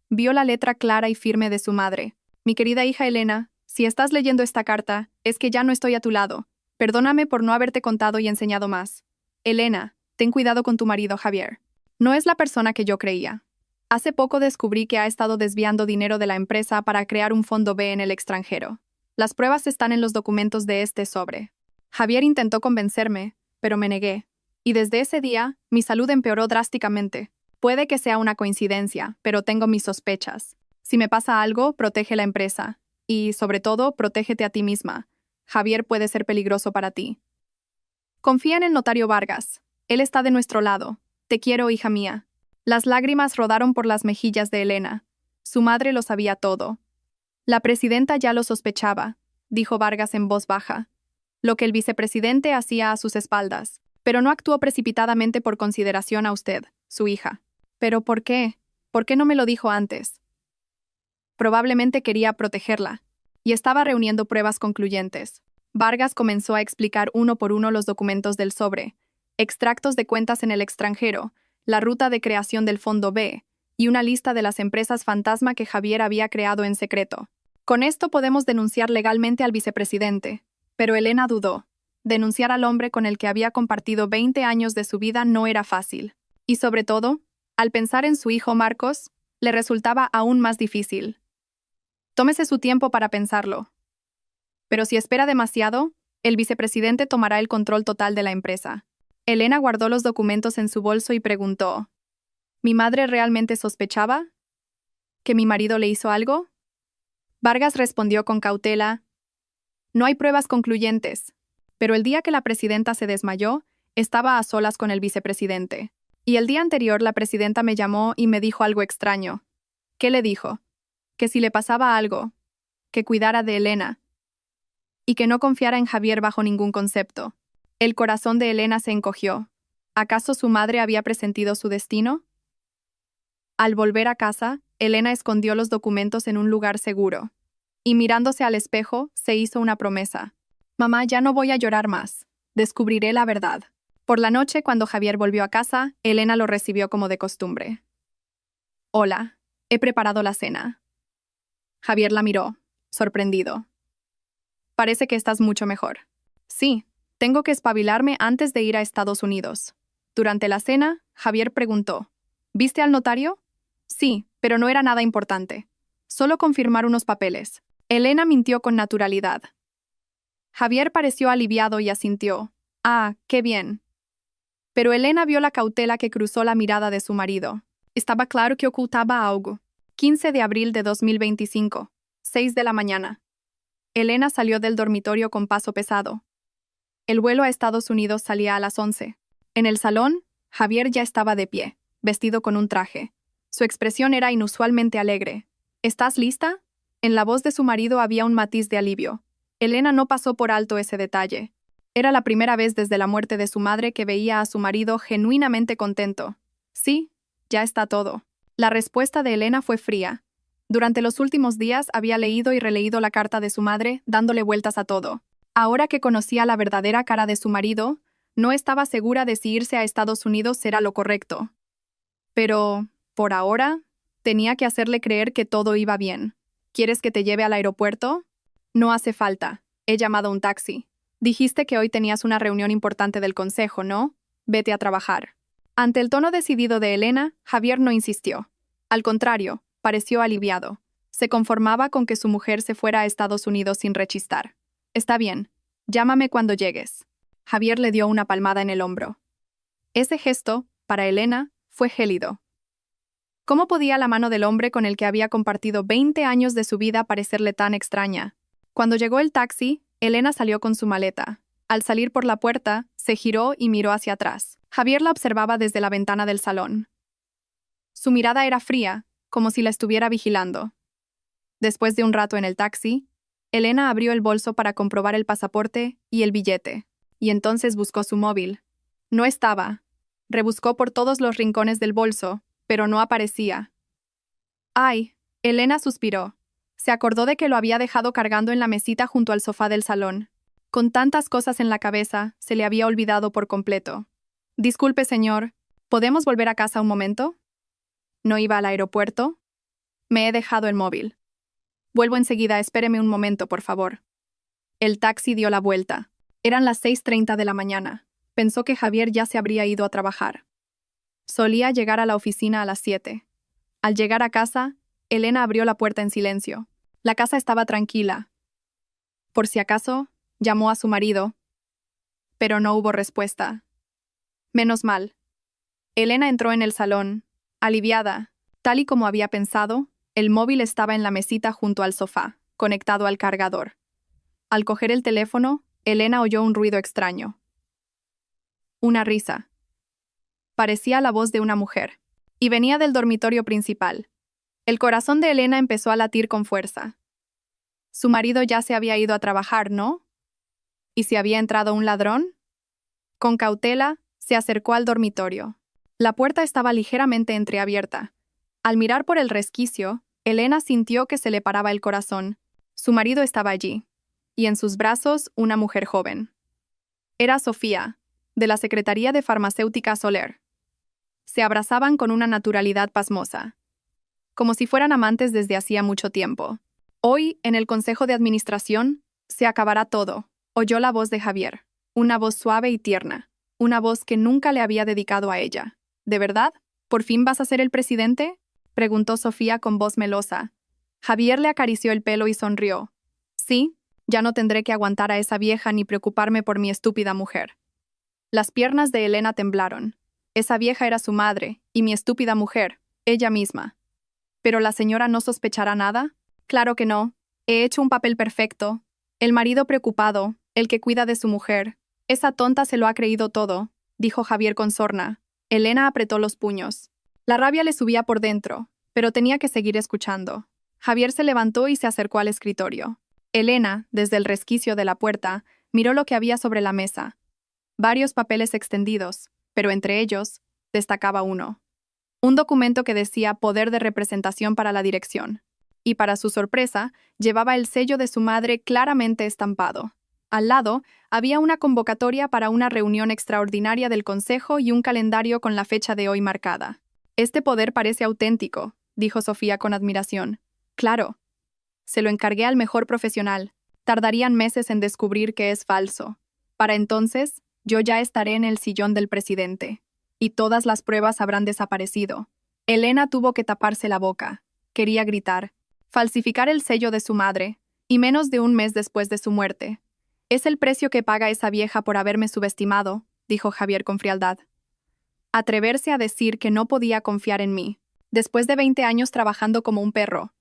Vio la letra clara y firme de su madre. Mi querida hija Elena, si estás leyendo esta carta, es que ya no estoy a tu lado. Perdóname por no haberte contado y enseñado más. Elena, ten cuidado con tu marido Javier. No es la persona que yo creía. Hace poco descubrí que ha estado desviando dinero de la empresa para crear un fondo B en el extranjero. Las pruebas están en los documentos de este sobre. Javier intentó convencerme, pero me negué. Y desde ese día, mi salud empeoró drásticamente. Puede que sea una coincidencia, pero tengo mis sospechas. Si me pasa algo, protege la empresa. Y, sobre todo, protégete a ti misma. Javier puede ser peligroso para ti. Confía en el notario Vargas. Él está de nuestro lado. Te quiero, hija mía. Las lágrimas rodaron por las mejillas de Elena. Su madre lo sabía todo. La presidenta ya lo sospechaba, dijo Vargas en voz baja. Lo que el vicepresidente hacía a sus espaldas, pero no actuó precipitadamente por consideración a usted, su hija. ¿Pero por qué? ¿Por qué no me lo dijo antes? Probablemente quería protegerla, y estaba reuniendo pruebas concluyentes. Vargas comenzó a explicar uno por uno los documentos del sobre, extractos de cuentas en el extranjero, la ruta de creación del Fondo B, y una lista de las empresas fantasma que Javier había creado en secreto. Con esto podemos denunciar legalmente al vicepresidente. Pero Elena dudó. Denunciar al hombre con el que había compartido 20 años de su vida no era fácil. Y sobre todo, al pensar en su hijo Marcos, le resultaba aún más difícil. Tómese su tiempo para pensarlo. Pero si espera demasiado, el vicepresidente tomará el control total de la empresa. Elena guardó los documentos en su bolso y preguntó, ¿mi madre realmente sospechaba? ¿Que mi marido le hizo algo? Vargas respondió con cautela, no hay pruebas concluyentes, pero el día que la presidenta se desmayó, estaba a solas con el vicepresidente. Y el día anterior la presidenta me llamó y me dijo algo extraño. ¿Qué le dijo? Que si le pasaba algo, que cuidara de Elena. Y que no confiara en Javier bajo ningún concepto. El corazón de Elena se encogió. ¿Acaso su madre había presentido su destino? Al volver a casa, Elena escondió los documentos en un lugar seguro. Y mirándose al espejo, se hizo una promesa. Mamá, ya no voy a llorar más. Descubriré la verdad. Por la noche, cuando Javier volvió a casa, Elena lo recibió como de costumbre. Hola, he preparado la cena. Javier la miró, sorprendido. Parece que estás mucho mejor. Sí, tengo que espabilarme antes de ir a Estados Unidos. Durante la cena, Javier preguntó, ¿viste al notario? Sí, pero no era nada importante. Solo confirmar unos papeles. Elena mintió con naturalidad. Javier pareció aliviado y asintió. Ah, qué bien. Pero Elena vio la cautela que cruzó la mirada de su marido. Estaba claro que ocultaba algo. 15 de abril de 2025, 6 de la mañana. Elena salió del dormitorio con paso pesado. El vuelo a Estados Unidos salía a las 11. En el salón, Javier ya estaba de pie, vestido con un traje. Su expresión era inusualmente alegre. ¿Estás lista? En la voz de su marido había un matiz de alivio. Elena no pasó por alto ese detalle. Era la primera vez desde la muerte de su madre que veía a su marido genuinamente contento. Sí, ya está todo. La respuesta de Elena fue fría. Durante los últimos días había leído y releído la carta de su madre, dándole vueltas a todo. Ahora que conocía la verdadera cara de su marido, no estaba segura de si irse a Estados Unidos era lo correcto. Pero, por ahora, tenía que hacerle creer que todo iba bien. ¿Quieres que te lleve al aeropuerto? No hace falta. He llamado a un taxi. Dijiste que hoy tenías una reunión importante del consejo, ¿no? Vete a trabajar. Ante el tono decidido de Elena, Javier no insistió. Al contrario, pareció aliviado. Se conformaba con que su mujer se fuera a Estados Unidos sin rechistar. Está bien. Llámame cuando llegues. Javier le dio una palmada en el hombro. Ese gesto, para Elena, fue gélido. ¿Cómo podía la mano del hombre con el que había compartido 20 años de su vida parecerle tan extraña? Cuando llegó el taxi, Elena salió con su maleta. Al salir por la puerta, se giró y miró hacia atrás. Javier la observaba desde la ventana del salón. Su mirada era fría, como si la estuviera vigilando. Después de un rato en el taxi, Elena abrió el bolso para comprobar el pasaporte y el billete, y entonces buscó su móvil. No estaba. Rebuscó por todos los rincones del bolso, pero no aparecía. ¡Ay! Elena suspiró. Se acordó de que lo había dejado cargando en la mesita junto al sofá del salón. Con tantas cosas en la cabeza, se le había olvidado por completo. Disculpe, señor, ¿podemos volver a casa un momento? ¿No iba al aeropuerto? Me he dejado el móvil. Vuelvo enseguida, espéreme un momento, por favor. El taxi dio la vuelta. Eran las 6:30 de la mañana. Pensó que Javier ya se habría ido a trabajar. Solía llegar a la oficina a las 7. Al llegar a casa, Elena abrió la puerta en silencio. La casa estaba tranquila. Por si acaso, llamó a su marido, pero no hubo respuesta. Menos mal. Elena entró en el salón, aliviada. Tal y como había pensado, el móvil estaba en la mesita junto al sofá, conectado al cargador. Al coger el teléfono, Elena oyó un ruido extraño. Una risa. Parecía la voz de una mujer, y venía del dormitorio principal. El corazón de Elena empezó a latir con fuerza. Su marido ya se había ido a trabajar, ¿no? ¿Y si había entrado un ladrón? Con cautela, se acercó al dormitorio. La puerta estaba ligeramente entreabierta. Al mirar por el resquicio, Elena sintió que se le paraba el corazón. Su marido estaba allí, y en sus brazos una mujer joven. Era Sofía, de la Secretaría de Farmacéutica Soler. Se abrazaban con una naturalidad pasmosa, como si fueran amantes desde hacía mucho tiempo. Hoy, en el Consejo de Administración, se acabará todo, oyó la voz de Javier, una voz suave y tierna, una voz que nunca le había dedicado a ella. ¿De verdad? ¿Por fin vas a ser el presidente?, preguntó Sofía con voz melosa. Javier le acarició el pelo y sonrió. Sí, ya no tendré que aguantar a esa vieja ni preocuparme por mi estúpida mujer. Las piernas de Elena temblaron. Esa vieja era su madre, y mi estúpida mujer, ella misma. ¿Pero la señora no sospechará nada? Claro que no. He hecho un papel perfecto. El marido preocupado, el que cuida de su mujer. Esa tonta se lo ha creído todo, dijo Javier con sorna. Elena apretó los puños. La rabia le subía por dentro, pero tenía que seguir escuchando. Javier se levantó y se acercó al escritorio. Elena, desde el resquicio de la puerta, miró lo que había sobre la mesa. Varios papeles extendidos, pero entre ellos destacaba uno. Un documento que decía Poder de Representación para la Dirección. Y para su sorpresa, llevaba el sello de su madre claramente estampado. Al lado, había una convocatoria para una reunión extraordinaria del Consejo y un calendario con la fecha de hoy marcada. Este poder parece auténtico, dijo Sofía con admiración. Claro. Se lo encargué al mejor profesional. Tardarían meses en descubrir que es falso. Para entonces, yo ya estaré en el sillón del presidente. Y todas las pruebas habrán desaparecido. Elena tuvo que taparse la boca. Quería gritar. Falsificar el sello de su madre, y menos de un mes después de su muerte. Es el precio que paga esa vieja por haberme subestimado, dijo Javier con frialdad. Atreverse a decir que no podía confiar en mí, después de 20 años trabajando como un perro.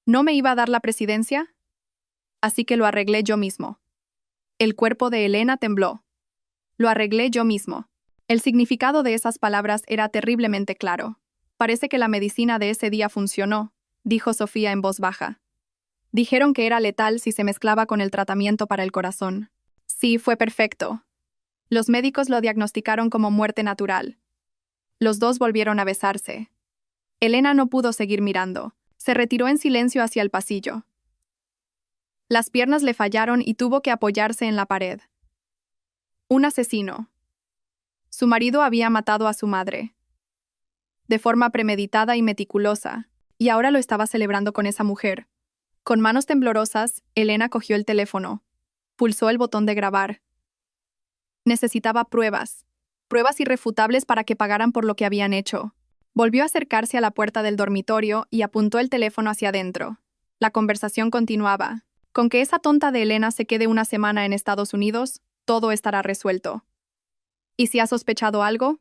¿No me iba a dar la presidencia? Así que lo arreglé yo mismo. El cuerpo de Elena tembló. Lo arreglé yo mismo. El significado de esas palabras era terriblemente claro. Parece que la medicina de ese día funcionó, dijo Sofía en voz baja. Dijeron que era letal si se mezclaba con el tratamiento para el corazón. Sí, fue perfecto. Los médicos lo diagnosticaron como muerte natural. Los dos volvieron a besarse. Elena no pudo seguir mirando. Se retiró en silencio hacia el pasillo. Las piernas le fallaron y tuvo que apoyarse en la pared. Un asesino. Su marido había matado a su madre. De forma premeditada y meticulosa, y ahora lo estaba celebrando con esa mujer. Con manos temblorosas, Elena cogió el teléfono. Pulsó el botón de grabar. Necesitaba pruebas irrefutables para que pagaran por lo que habían hecho. Volvió a acercarse a la puerta del dormitorio y apuntó el teléfono hacia adentro. La conversación continuaba. Con que esa tonta de Elena se quede una semana en Estados Unidos, todo estará resuelto. ¿Y si ha sospechado algo?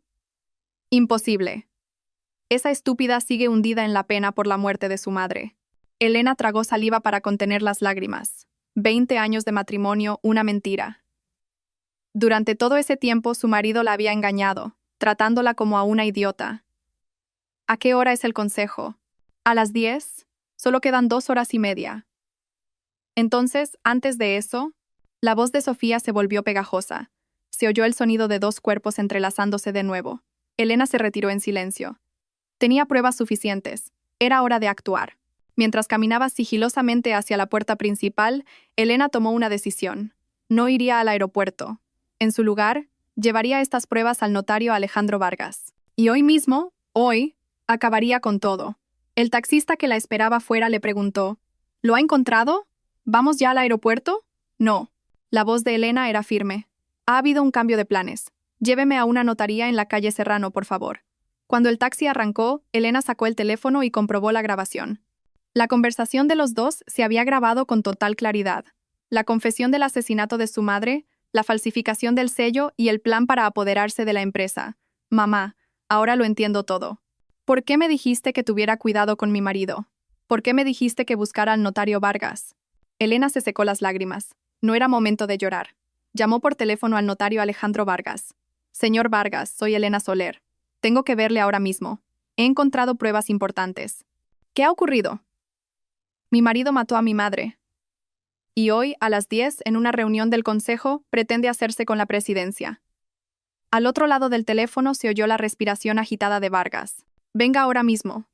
Imposible. Esa estúpida sigue hundida en la pena por la muerte de su madre. Elena tragó saliva para contener las lágrimas. 20 años de matrimonio, una mentira. Durante todo ese tiempo su marido la había engañado, tratándola como a una idiota. ¿A qué hora es el consejo? ¿A las 10? Solo quedan 2 horas y media. Entonces, antes de eso, la voz de Sofía se volvió pegajosa. Se oyó el sonido de 2 cuerpos entrelazándose de nuevo. Elena se retiró en silencio. Tenía pruebas suficientes. Era hora de actuar. Mientras caminaba sigilosamente hacia la puerta principal, Elena tomó una decisión. No iría al aeropuerto. En su lugar, llevaría estas pruebas al notario Alejandro Vargas. Y hoy mismo, acabaría con todo. El taxista que la esperaba fuera le preguntó: ¿Lo ha encontrado? ¿Vamos ya al aeropuerto? No. La voz de Elena era firme. Ha habido un cambio de planes. Lléveme a una notaría en la calle Serrano, por favor. Cuando el taxi arrancó, Elena sacó el teléfono y comprobó la grabación. La conversación de los dos se había grabado con total claridad. La confesión del asesinato de su madre, la falsificación del sello y el plan para apoderarse de la empresa. Mamá, ahora lo entiendo todo. ¿Por qué me dijiste que tuviera cuidado con mi marido? ¿Por qué me dijiste que buscara al notario Vargas? Elena se secó las lágrimas. No era momento de llorar. Llamó por teléfono al notario Alejandro Vargas. Señor Vargas, soy Elena Soler. Tengo que verle ahora mismo. He encontrado pruebas importantes. ¿Qué ha ocurrido? Mi marido mató a mi madre. Y hoy, a las 10, en una reunión del consejo, pretende hacerse con la presidencia. Al otro lado del teléfono se oyó la respiración agitada de Vargas. Venga ahora mismo.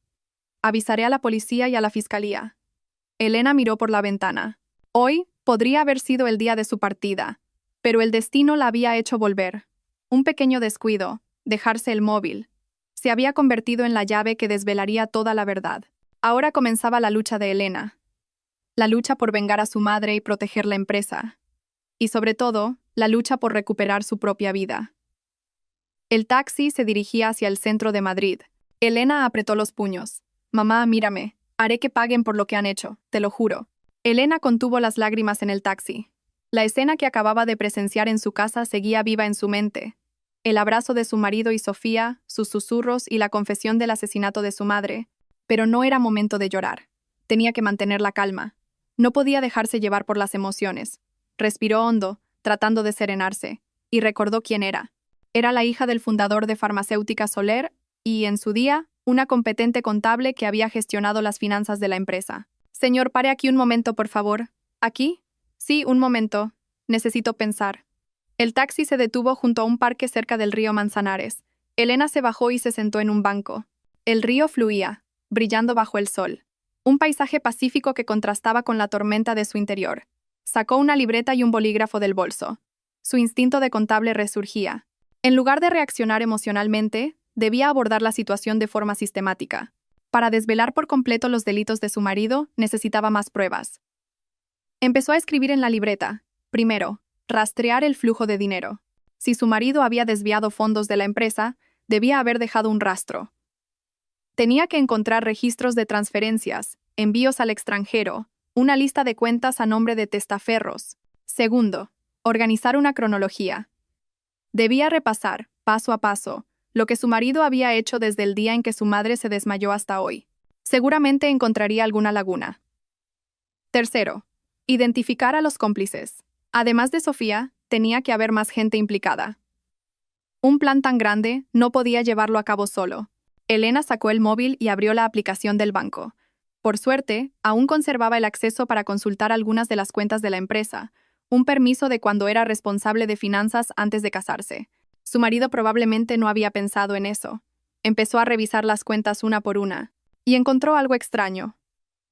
Avisaré a la policía y a la fiscalía. Elena miró por la ventana. Hoy podría haber sido el día de su partida, pero el destino la había hecho volver. Un pequeño descuido, dejarse el móvil. Se había convertido en la llave que desvelaría toda la verdad. Ahora comenzaba la lucha de Elena. La lucha por vengar a su madre y proteger la empresa. Y sobre todo, la lucha por recuperar su propia vida. El taxi se dirigía hacia el centro de Madrid. Elena apretó los puños. Mamá, mírame. Haré que paguen por lo que han hecho, te lo juro. Elena contuvo las lágrimas en el taxi. La escena que acababa de presenciar en su casa seguía viva en su mente. El abrazo de su marido y Sofía, sus susurros y la confesión del asesinato de su madre. Pero no era momento de llorar. Tenía que mantener la calma. No podía dejarse llevar por las emociones. Respiró hondo, tratando de serenarse, y recordó quién era. Era la hija del fundador de Farmacéutica Soler y, en su día, una competente contable que había gestionado las finanzas de la empresa. Señor, pare aquí un momento, por favor. ¿Aquí? Sí, un momento. Necesito pensar. El taxi se detuvo junto a un parque cerca del río Manzanares. Elena se bajó y se sentó en un banco. El río fluía, brillando bajo el sol. Un paisaje pacífico que contrastaba con la tormenta de su interior. Sacó una libreta y un bolígrafo del bolso. Su instinto de contable resurgía. En lugar de reaccionar emocionalmente, debía abordar la situación de forma sistemática. Para desvelar por completo los delitos de su marido, necesitaba más pruebas. Empezó a escribir en la libreta. Primero, rastrear el flujo de dinero. Si su marido había desviado fondos de la empresa, debía haber dejado un rastro. Tenía que encontrar registros de transferencias, envíos al extranjero, una lista de cuentas a nombre de testaferros. Segundo, organizar una cronología. Debía repasar, paso a paso, lo que su marido había hecho desde el día en que su madre se desmayó hasta hoy. Seguramente encontraría alguna laguna. Tercero, identificar a los cómplices. Además de Sofía, tenía que haber más gente implicada. Un plan tan grande no podía llevarlo a cabo solo. Elena sacó el móvil y abrió la aplicación del banco. Por suerte, aún conservaba el acceso para consultar algunas de las cuentas de la empresa, un permiso de cuando era responsable de finanzas antes de casarse. Su marido probablemente no había pensado en eso. Empezó a revisar las cuentas una por una, y encontró algo extraño.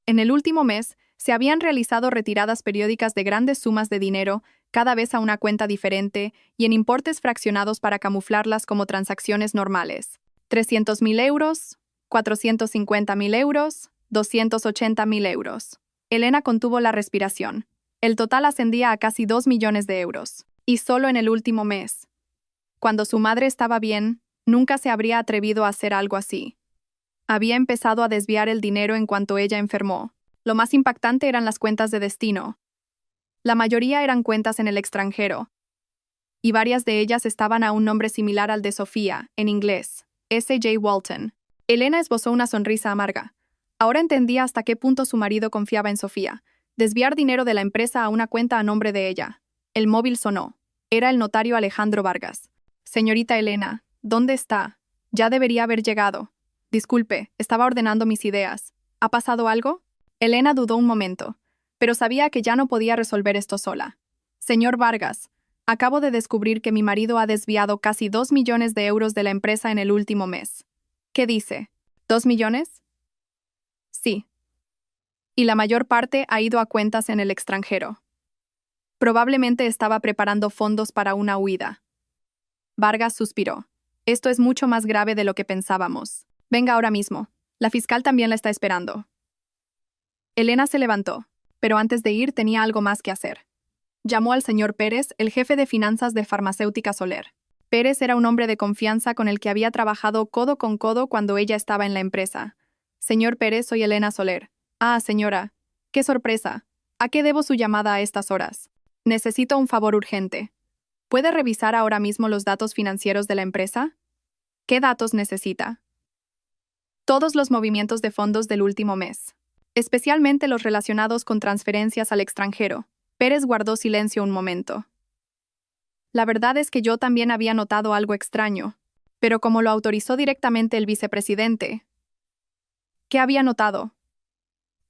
En el último mes, se habían realizado retiradas periódicas de grandes sumas de dinero, cada vez a una cuenta diferente, y en importes fraccionados para camuflarlas como transacciones normales. 300.000 euros, 450.000 euros, 280.000 euros. Elena contuvo la respiración. El total ascendía a casi 2 millones de euros. Y solo en el último mes. Cuando su madre estaba bien, nunca se habría atrevido a hacer algo así. Había empezado a desviar el dinero en cuanto ella enfermó. Lo más impactante eran las cuentas de destino. La mayoría eran cuentas en el extranjero. Y varias de ellas estaban a un nombre similar al de Sofía, en inglés, S.J. Walton. Elena esbozó una sonrisa amarga. Ahora entendía hasta qué punto su marido confiaba en Sofía. Desviar dinero de la empresa a una cuenta a nombre de ella. El móvil sonó. Era el notario Alejandro Vargas. Señorita Elena, ¿dónde está? Ya debería haber llegado. Disculpe, estaba ordenando mis ideas. ¿Ha pasado algo? Elena dudó un momento, pero sabía que ya no podía resolver esto sola. Señor Vargas, acabo de descubrir que mi marido ha desviado casi 2 millones de euros de la empresa en el último mes. ¿Qué dice? ¿2 millones? Sí. Y la mayor parte ha ido a cuentas en el extranjero. Probablemente estaba preparando fondos para una huida. Vargas suspiró. Esto es mucho más grave de lo que pensábamos. Venga ahora mismo. La fiscal también la está esperando. Elena se levantó, pero antes de ir tenía algo más que hacer. Llamó al señor Pérez, el jefe de finanzas de Farmacéutica Soler. Pérez era un hombre de confianza con el que había trabajado codo con codo cuando ella estaba en la empresa. Señor Pérez, soy Elena Soler. Ah, señora. ¡Qué sorpresa! ¿A qué debo su llamada a estas horas? Necesito un favor urgente. ¿Puede revisar ahora mismo los datos financieros de la empresa? ¿Qué datos necesita? Todos los movimientos de fondos del último mes, especialmente los relacionados con transferencias al extranjero. Pérez guardó silencio un momento. La verdad es que yo también había notado algo extraño, pero como lo autorizó directamente el vicepresidente. ¿Qué había notado?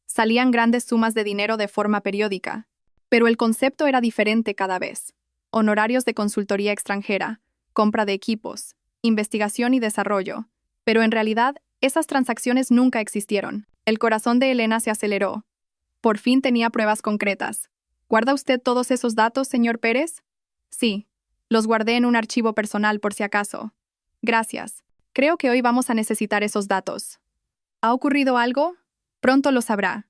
Salían grandes sumas de dinero de forma periódica, pero el concepto era diferente cada vez. Honorarios de consultoría extranjera, compra de equipos, investigación y desarrollo, pero en realidad esas transacciones nunca existieron. El corazón de Elena se aceleró. Por fin tenía pruebas concretas. ¿Guarda usted todos esos datos, señor Pérez? Sí. Los guardé en un archivo personal por si acaso. Gracias. Creo que hoy vamos a necesitar esos datos. ¿Ha ocurrido algo? Pronto lo sabrá.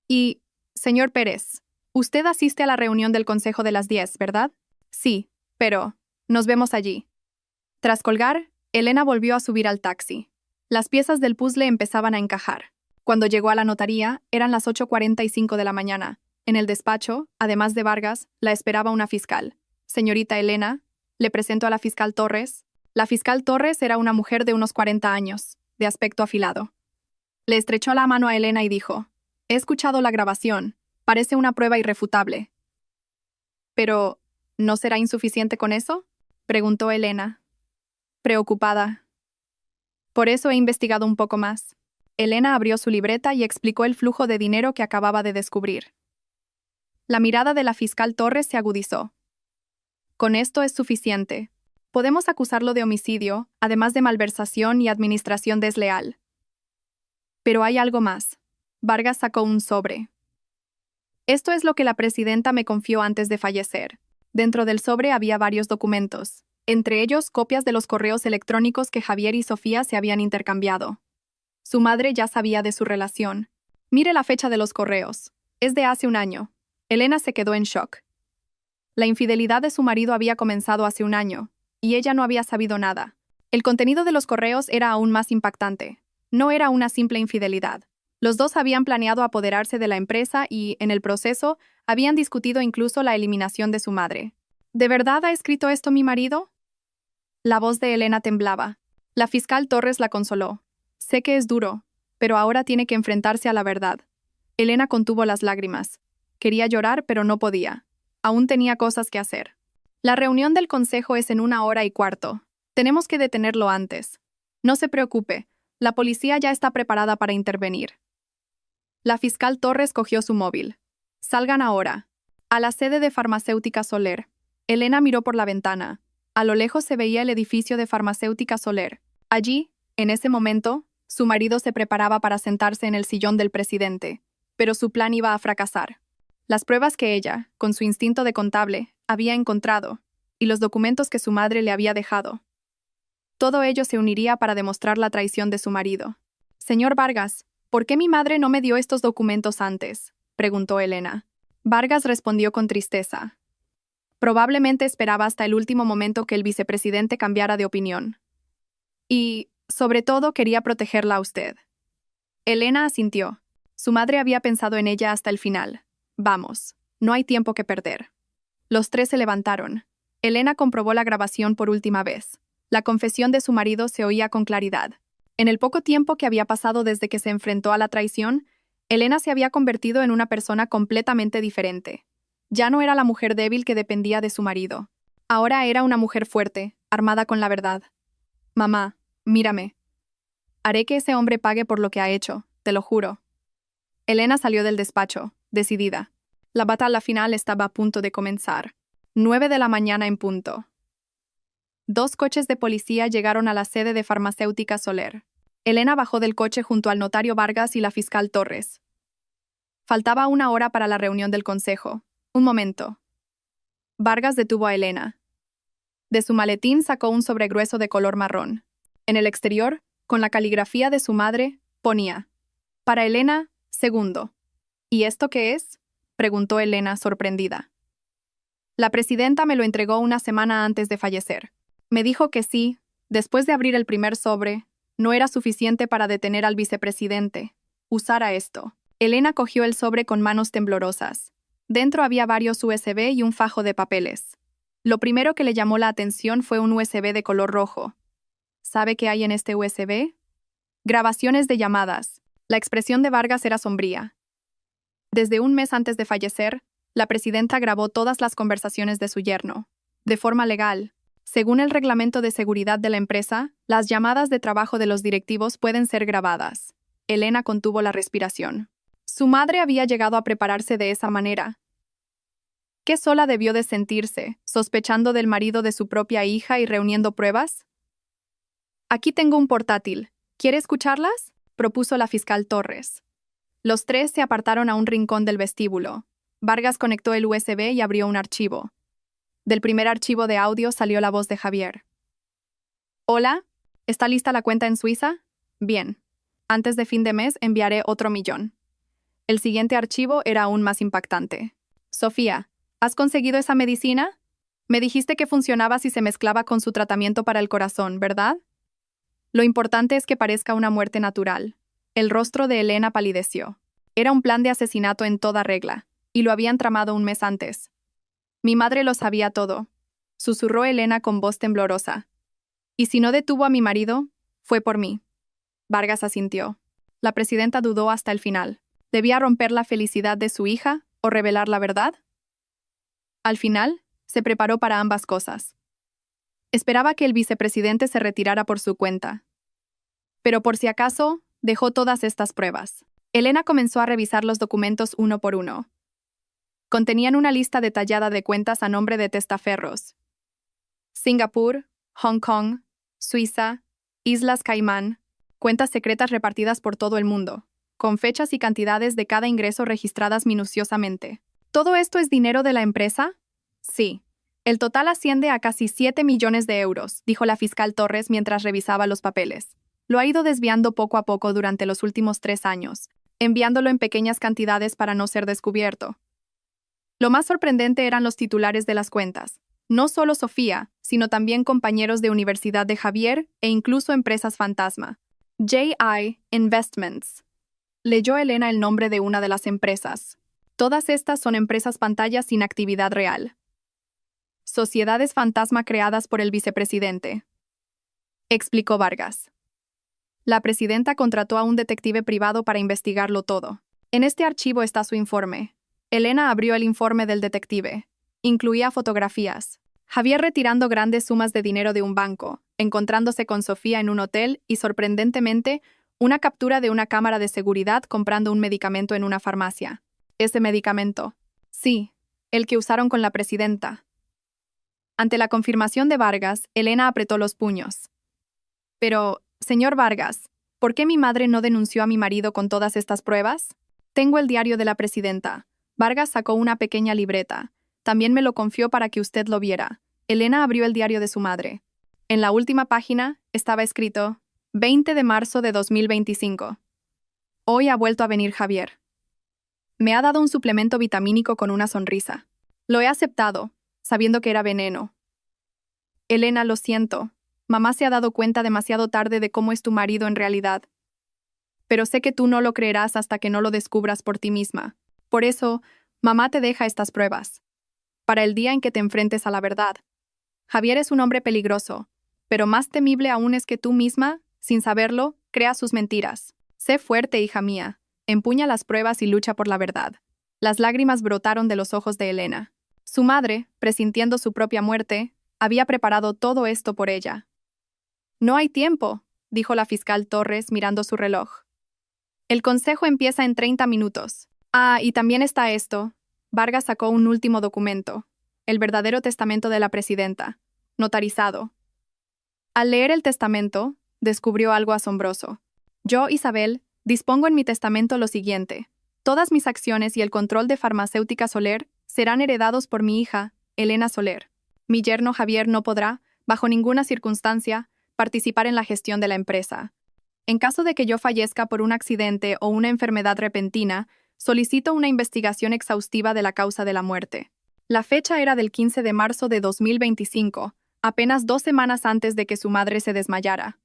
Y, señor Pérez, usted asiste a la reunión del Consejo de las 10, ¿verdad? Sí, pero nos vemos allí. Tras colgar, Elena volvió a subir al taxi. Las piezas del puzzle empezaban a encajar. Cuando llegó a la notaría, eran las 8:45 de la mañana. En el despacho, además de Vargas, la esperaba una fiscal. Señorita Elena, le presento a la fiscal Torres. La fiscal Torres era una mujer de unos 40 años, de aspecto afilado. Le estrechó la mano a Elena y dijo: he escuchado la grabación. Parece una prueba irrefutable. Pero, ¿no será insuficiente con eso? Preguntó Elena, preocupada. Por eso he investigado un poco más. Elena abrió su libreta y explicó el flujo de dinero que acababa de descubrir. La mirada de la fiscal Torres se agudizó. Con esto es suficiente. Podemos acusarlo de homicidio, además de malversación y administración desleal. Pero hay algo más. Vargas sacó un sobre. Esto es lo que la presidenta me confió antes de fallecer. Dentro del sobre había varios documentos, entre ellos copias de los correos electrónicos que Javier y Sofía se habían intercambiado. Su madre ya sabía de su relación. Mire la fecha de los correos. Es de hace un año. Elena se quedó en shock. La infidelidad de su marido había comenzado hace un año, y ella no había sabido nada. El contenido de los correos era aún más impactante. No era una simple infidelidad. Los dos habían planeado apoderarse de la empresa y, en el proceso, habían discutido incluso la eliminación de su madre. ¿De verdad ha escrito esto mi marido? La voz de Elena temblaba. La fiscal Torres la consoló. Sé que es duro, pero ahora tiene que enfrentarse a la verdad. Elena contuvo las lágrimas. Quería llorar, pero no podía. Aún tenía cosas que hacer. La reunión del consejo es en 1:15. Tenemos que detenerlo antes. No se preocupe, la policía ya está preparada para intervenir. La fiscal Torres cogió su móvil. Salgan ahora. A la sede de Farmacéutica Soler. Elena miró por la ventana. A lo lejos se veía el edificio de Farmacéutica Soler. Allí, en ese momento, su marido se preparaba para sentarse en el sillón del presidente, pero su plan iba a fracasar. Las pruebas que ella, con su instinto de contable, había encontrado, y los documentos que su madre le había dejado. Todo ello se uniría para demostrar la traición de su marido. Señor Vargas, ¿por qué mi madre no me dio estos documentos antes?, preguntó Elena. Vargas respondió con tristeza. Probablemente esperaba hasta el último momento que el vicepresidente cambiara de opinión. Y, sobre todo, quería protegerla a usted. Elena asintió. Su madre había pensado en ella hasta el final. Vamos, no hay tiempo que perder. Los tres se levantaron. Elena comprobó la grabación por última vez. La confesión de su marido se oía con claridad. En el poco tiempo que había pasado desde que se enfrentó a la traición, Elena se había convertido en una persona completamente diferente. Ya no era la mujer débil que dependía de su marido. Ahora era una mujer fuerte, armada con la verdad. Mamá, mírame. Haré que ese hombre pague por lo que ha hecho, te lo juro. Elena salió del despacho, decidida. La batalla final estaba a punto de comenzar. 9 de la mañana en punto. 2 coches de policía llegaron a la sede de Farmacéutica Soler. Elena bajó del coche junto al notario Vargas y la fiscal Torres. Faltaba 1 hora para la reunión del consejo. Un momento. Vargas detuvo a Elena. De su maletín sacó un sobregrueso de color marrón. En el exterior, con la caligrafía de su madre, ponía: para Elena, segundo. ¿Y esto qué es?, preguntó Elena, sorprendida. La presidenta me lo entregó una semana antes de fallecer. Me dijo que sí, después de abrir el primer sobre, no era suficiente para detener al vicepresidente. Usara esto. Elena cogió el sobre con manos temblorosas. Dentro había varios USB y un fajo de papeles. Lo primero que le llamó la atención fue un USB de color rojo. ¿Sabe qué hay en este USB? Grabaciones de llamadas. La expresión de Vargas era sombría. Desde un mes antes de fallecer, la presidenta grabó todas las conversaciones de su yerno. De forma legal, según el reglamento de seguridad de la empresa, las llamadas de trabajo de los directivos pueden ser grabadas. Elena contuvo la respiración. Su madre había llegado a prepararse de esa manera. ¿Qué sola debió de sentirse, sospechando del marido de su propia hija y reuniendo pruebas? Aquí tengo un portátil. ¿Quiere escucharlas?, propuso la fiscal Torres. Los tres se apartaron a un rincón del vestíbulo. Vargas conectó el USB y abrió un archivo. Del primer archivo de audio salió la voz de Javier. Hola, ¿está lista la cuenta en Suiza? Bien. Antes de fin de mes enviaré otro 1.000.000. El siguiente archivo era aún más impactante. Sofía, ¿has conseguido esa medicina? Me dijiste que funcionaba si se mezclaba con su tratamiento para el corazón, ¿verdad? Lo importante es que parezca una muerte natural. El rostro de Elena palideció. Era un plan de asesinato en toda regla, y lo habían tramado un mes antes. Mi madre lo sabía todo, susurró Elena con voz temblorosa. Y si no detuvo a mi marido, fue por mí. Vargas asintió. La presidenta dudó hasta el final. ¿Debía romper la felicidad de su hija o revelar la verdad? Al final, se preparó para ambas cosas. Esperaba que el vicepresidente se retirara por su cuenta. Pero por si acaso, dejó todas estas pruebas. Elena comenzó a revisar los documentos uno por uno. Contenían una lista detallada de cuentas a nombre de testaferros. Singapur, Hong Kong, Suiza, Islas Caimán, cuentas secretas repartidas por todo el mundo, con fechas y cantidades de cada ingreso registradas minuciosamente. ¿Todo esto es dinero de la empresa? Sí. El total asciende a casi 7 millones de euros, dijo la fiscal Torres mientras revisaba los papeles. Lo ha ido desviando poco a poco durante los últimos 3 años, enviándolo en pequeñas cantidades para no ser descubierto. Lo más sorprendente eran los titulares de las cuentas. No solo Sofía, sino también compañeros de universidad de Javier e incluso empresas fantasma. J.I. Investments. Leyó Elena el nombre de una de las empresas. Todas estas son empresas pantalla sin actividad real. Sociedades fantasma creadas por el vicepresidente, explicó Vargas. La presidenta contrató a un detective privado para investigarlo todo. En este archivo está su informe. Elena abrió el informe del detective. Incluía fotografías. Javier retirando grandes sumas de dinero de un banco, encontrándose con Sofía en un hotel y, sorprendentemente, Una captura de una cámara de seguridad comprando un medicamento en una farmacia. Ese medicamento. Sí, el que usaron con la presidenta. Ante la confirmación de Vargas, Elena apretó los puños. Pero, señor Vargas, ¿por qué mi madre no denunció a mi marido con todas estas pruebas? Tengo el diario de la presidenta. Vargas sacó una pequeña libreta. También me lo confió para que usted lo viera. Elena abrió el diario de su madre. En la última página estaba escrito 20 de marzo de 2025. Hoy ha vuelto a venir Javier. Me ha dado un suplemento vitamínico con una sonrisa. Lo he aceptado, sabiendo que era veneno. Elena, lo siento. Mamá se ha dado cuenta demasiado tarde de cómo es tu marido en realidad. Pero sé que tú no lo creerás hasta que no lo descubras por ti misma. Por eso, mamá te deja estas pruebas. Para el día en que te enfrentes a la verdad. Javier es un hombre peligroso, pero más temible aún es que tú misma, sin saberlo, creas sus mentiras. Sé fuerte, hija mía. Empuña las pruebas y lucha por la verdad. Las lágrimas brotaron de los ojos de Elena. Su madre, presintiendo su propia muerte, había preparado todo esto por ella. No hay tiempo, dijo la fiscal Torres mirando su reloj. El consejo empieza en 30 minutos. Ah, y también está esto. Vargas sacó un último documento. El verdadero testamento de la presidenta, notarizado. Al leer el testamento, descubrió algo asombroso. Yo, Isabel, dispongo en mi testamento lo siguiente. Todas mis acciones y el control de Farmacéutica Soler serán heredados por mi hija, Elena Soler. Mi yerno Javier no podrá, bajo ninguna circunstancia, participar en la gestión de la empresa. En caso de que yo fallezca por un accidente o una enfermedad repentina, solicito una investigación exhaustiva de la causa de la muerte. La fecha era del 15 de marzo de 2025, apenas 2 semanas antes de que su madre se desmayara.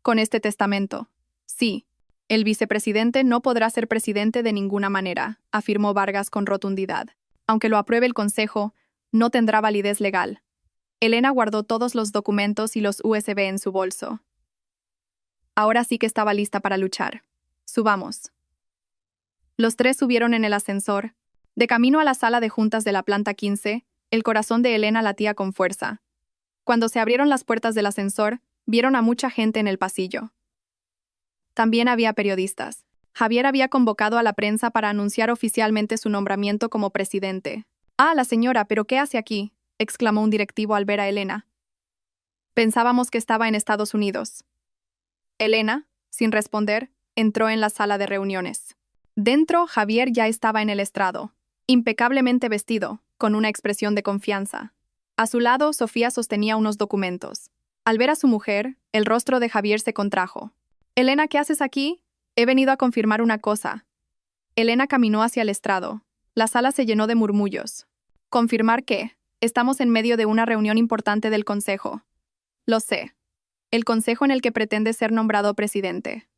Con este testamento, sí, el vicepresidente no podrá ser presidente de ninguna manera, afirmó Vargas con rotundidad. Aunque lo apruebe el Consejo, no tendrá validez legal. Elena guardó todos los documentos y los USB en su bolso. Ahora sí que estaba lista para luchar. Subamos. Los tres subieron en el ascensor. De camino a la sala de juntas de la planta 15, el corazón de Elena latía con fuerza. Cuando se abrieron las puertas del ascensor, vieron a mucha gente en el pasillo. También había periodistas. Javier había convocado a la prensa para anunciar oficialmente su nombramiento como presidente. «Ah, la señora, ¿pero qué hace aquí?», exclamó un directivo al ver a Elena. «Pensábamos que estaba en Estados Unidos». Elena, sin responder, entró en la sala de reuniones. Dentro, Javier ya estaba en el estrado, impecablemente vestido, con una expresión de confianza. A su lado, Sofía sostenía unos documentos. Al ver a su mujer, el rostro de Javier se contrajo. «Elena, ¿qué haces aquí? He venido a confirmar una cosa». Elena caminó hacia el estrado. La sala se llenó de murmullos. «¿Confirmar qué? Estamos en medio de una reunión importante del Consejo». «Lo sé. El Consejo en el que pretende ser nombrado presidente».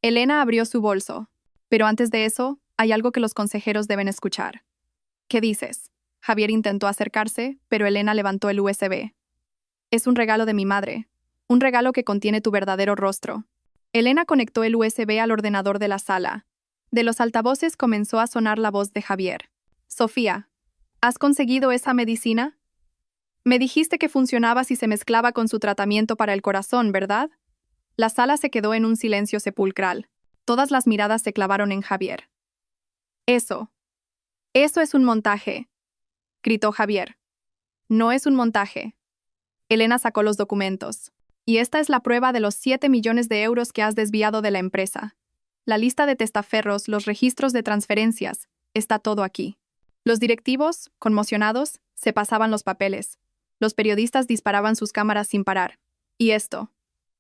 Elena abrió su bolso. «Pero antes de eso, hay algo que los consejeros deben escuchar». «¿Qué dices?». Javier intentó acercarse, pero Elena levantó el USB. «Es un regalo de mi madre. Un regalo que contiene tu verdadero rostro». Elena conectó el USB al ordenador de la sala. De los altavoces comenzó a sonar la voz de Javier. «Sofía, ¿has conseguido esa medicina? Me dijiste que funcionaba si se mezclaba con su tratamiento para el corazón, ¿verdad?». La sala se quedó en un silencio sepulcral. Todas las miradas se clavaron en Javier. «Eso es un montaje», gritó Javier. «No es un montaje». Elena sacó los documentos. «Y esta es la prueba de los 7 millones de euros que has desviado de la empresa. La lista de testaferros, los registros de transferencias, está todo aquí». Los directivos, conmocionados, se pasaban los papeles. Los periodistas disparaban sus cámaras sin parar. «¿Y esto?».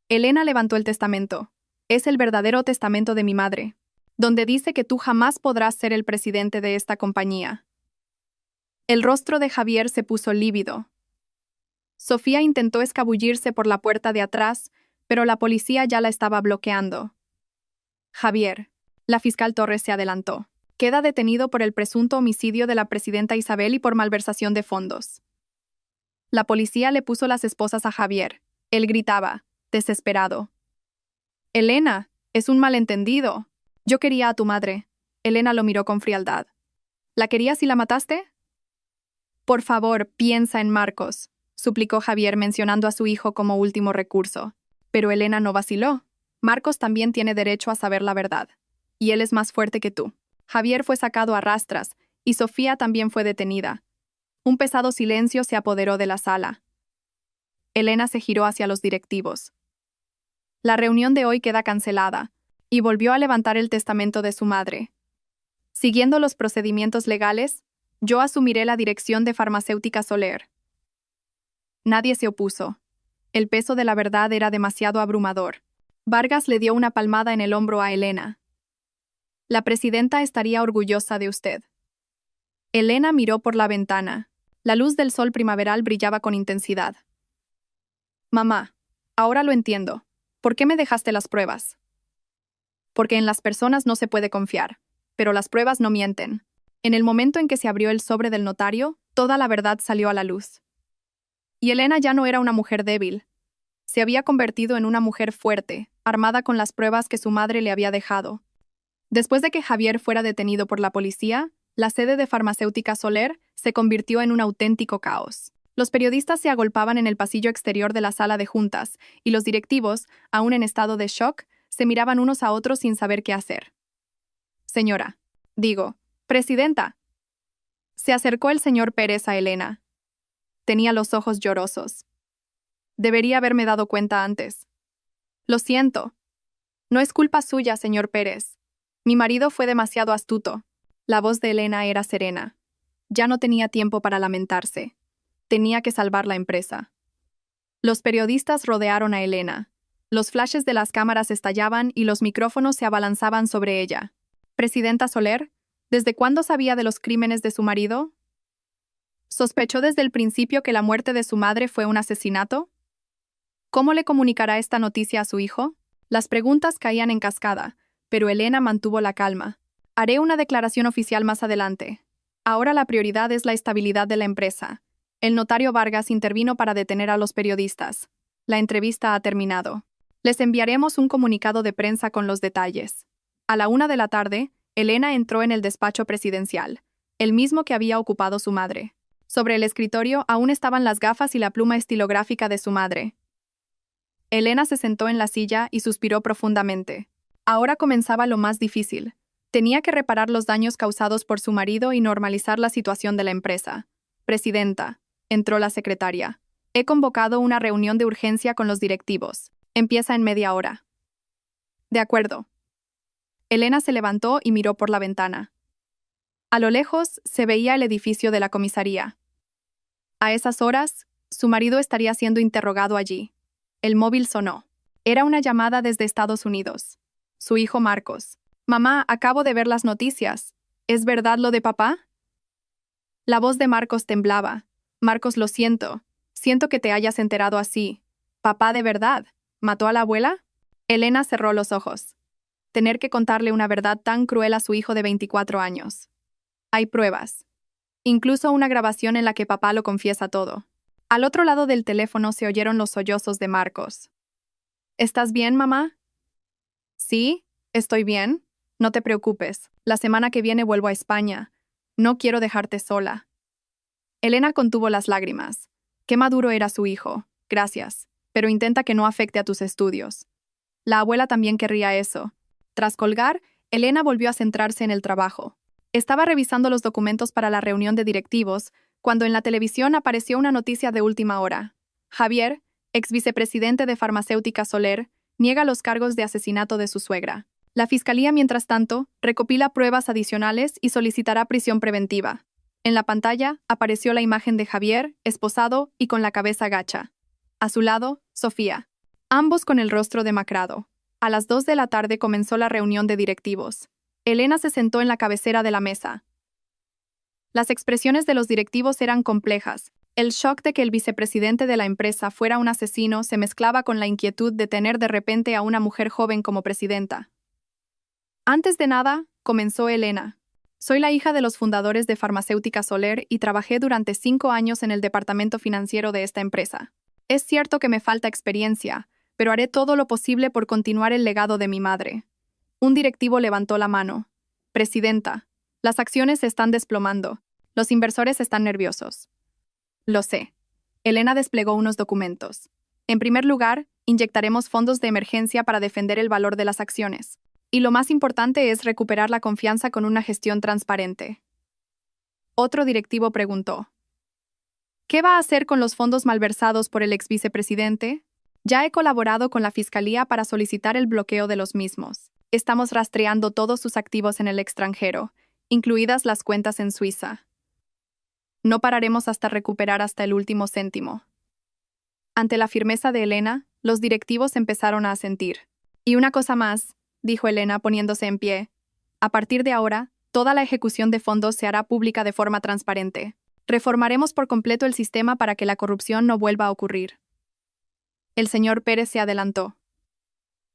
Elena levantó el testamento. «Es el verdadero testamento de mi madre, donde dice que tú jamás podrás ser el presidente de esta compañía». El rostro de Javier se puso lívido. Sofía intentó escabullirse por la puerta de atrás, pero la policía ya la estaba bloqueando. «Javier», la fiscal Torres se adelantó, «queda detenido por el presunto homicidio de la presidenta Isabel y por malversación de fondos». La policía le puso las esposas a Javier. Él gritaba, desesperado. «Elena, es un malentendido. Yo quería a tu madre». Elena lo miró con frialdad. «¿La querías y la mataste?». «Por favor, piensa en Marcos», suplicó Javier mencionando a su hijo como último recurso. Pero Elena no vaciló. Marcos también tiene derecho a saber la verdad. Y él es más fuerte que tú. Javier fue sacado a rastras, y Sofía también fue detenida. Un pesado silencio se apoderó de la sala. Elena se giró hacia los directivos. La reunión de hoy queda cancelada, y volvió a levantar el testamento de su madre. Siguiendo los procedimientos legales, yo asumiré la dirección de Farmacéutica Soler. Nadie se opuso. El peso de la verdad era demasiado abrumador. Vargas le dio una palmada en el hombro a Elena. La presidenta estaría orgullosa de usted. Elena miró por la ventana. La luz del sol primaveral brillaba con intensidad. Mamá, ahora lo entiendo. ¿Por qué me dejaste las pruebas? Porque en las personas no se puede confiar, pero las pruebas no mienten. En el momento en que se abrió el sobre del notario, toda la verdad salió a la luz. Y Elena ya no era una mujer débil. Se había convertido en una mujer fuerte, armada con las pruebas que su madre le había dejado. Después de que Javier fuera detenido por la policía, la sede de Farmacéutica Soler se convirtió en un auténtico caos. Los periodistas se agolpaban en el pasillo exterior de la sala de juntas, y los directivos, aún en estado de shock, se miraban unos a otros sin saber qué hacer. Señora, presidenta. Se acercó el señor Pérez a Elena. Tenía los ojos llorosos. Debería haberme dado cuenta antes. Lo siento. No es culpa suya, señor Pérez. Mi marido fue demasiado astuto. La voz de Elena era serena. Ya no tenía tiempo para lamentarse. Tenía que salvar la empresa. Los periodistas rodearon a Elena. Los flashes de las cámaras estallaban y los micrófonos se abalanzaban sobre ella. Presidenta Soler, ¿desde cuándo sabía de los crímenes de su marido? ¿Sospechó desde el principio que la muerte de su madre fue un asesinato? ¿Cómo le comunicará esta noticia a su hijo? Las preguntas caían en cascada, pero Elena mantuvo la calma. Haré una declaración oficial más adelante. Ahora la prioridad es la estabilidad de la empresa. El notario Vargas intervino para detener a los periodistas. La entrevista ha terminado. Les enviaremos un comunicado de prensa con los detalles. A la 1 de la tarde, Elena entró en el despacho presidencial, el mismo que había ocupado su madre. Sobre el escritorio aún estaban las gafas y la pluma estilográfica de su madre. Elena se sentó en la silla y suspiró profundamente. Ahora comenzaba lo más difícil. Tenía que reparar los daños causados por su marido y normalizar la situación de la empresa. Presidenta, entró la secretaria. He convocado una reunión de urgencia con los directivos. Empieza en media hora. De acuerdo. Elena se levantó y miró por la ventana. A lo lejos se veía el edificio de la comisaría. A esas horas, su marido estaría siendo interrogado allí. El móvil sonó. Era una llamada desde Estados Unidos. Su hijo Marcos. Mamá, acabo de ver las noticias. ¿Es verdad lo de papá? La voz de Marcos temblaba. Marcos, lo siento. Siento que te hayas enterado así. ¿Papá de verdad mató a la abuela? Elena cerró los ojos. Tener que contarle una verdad tan cruel a su hijo de 24 años. Hay pruebas. Incluso una grabación en la que papá lo confiesa todo. Al otro lado del teléfono se oyeron los sollozos de Marcos. ¿Estás bien, mamá? Sí, estoy bien. No te preocupes. La semana que viene vuelvo a España. No quiero dejarte sola. Elena contuvo las lágrimas. Qué maduro era su hijo. Gracias. Pero intenta que no afecte a tus estudios. La abuela también querría eso. Tras colgar, Elena volvió a centrarse en el trabajo. Estaba revisando los documentos para la reunión de directivos, cuando en la televisión apareció una noticia de última hora. Javier, ex vicepresidente de Farmacéutica Soler, niega los cargos de asesinato de su suegra. La fiscalía, mientras tanto, recopila pruebas adicionales y solicitará prisión preventiva. En la pantalla apareció la imagen de Javier, esposado y con la cabeza gacha. A su lado, Sofía. Ambos con el rostro demacrado. A las 2 de la tarde comenzó la reunión de directivos. Elena se sentó en la cabecera de la mesa. Las expresiones de los directivos eran complejas. El shock de que el vicepresidente de la empresa fuera un asesino se mezclaba con la inquietud de tener de repente a una mujer joven como presidenta. Antes de nada, comenzó Elena. Soy la hija de los fundadores de Farmacéutica Soler y trabajé durante 5 años en el departamento financiero de esta empresa. Es cierto que me falta experiencia, pero haré todo lo posible por continuar el legado de mi madre. Un directivo levantó la mano. Presidenta, las acciones se están desplomando. Los inversores están nerviosos. Lo sé. Elena desplegó unos documentos. En primer lugar, inyectaremos fondos de emergencia para defender el valor de las acciones. Y lo más importante es recuperar la confianza con una gestión transparente. Otro directivo preguntó: ¿qué va a hacer con los fondos malversados por el ex vicepresidente? Ya he colaborado con la Fiscalía para solicitar el bloqueo de los mismos. Estamos rastreando todos sus activos en el extranjero, incluidas las cuentas en Suiza. No pararemos hasta recuperar hasta el último céntimo. Ante la firmeza de Elena, los directivos empezaron a asentir. Y una cosa más, dijo Elena poniéndose en pie. A partir de ahora, toda la ejecución de fondos se hará pública de forma transparente. Reformaremos por completo el sistema para que la corrupción no vuelva a ocurrir. El señor Pérez se adelantó.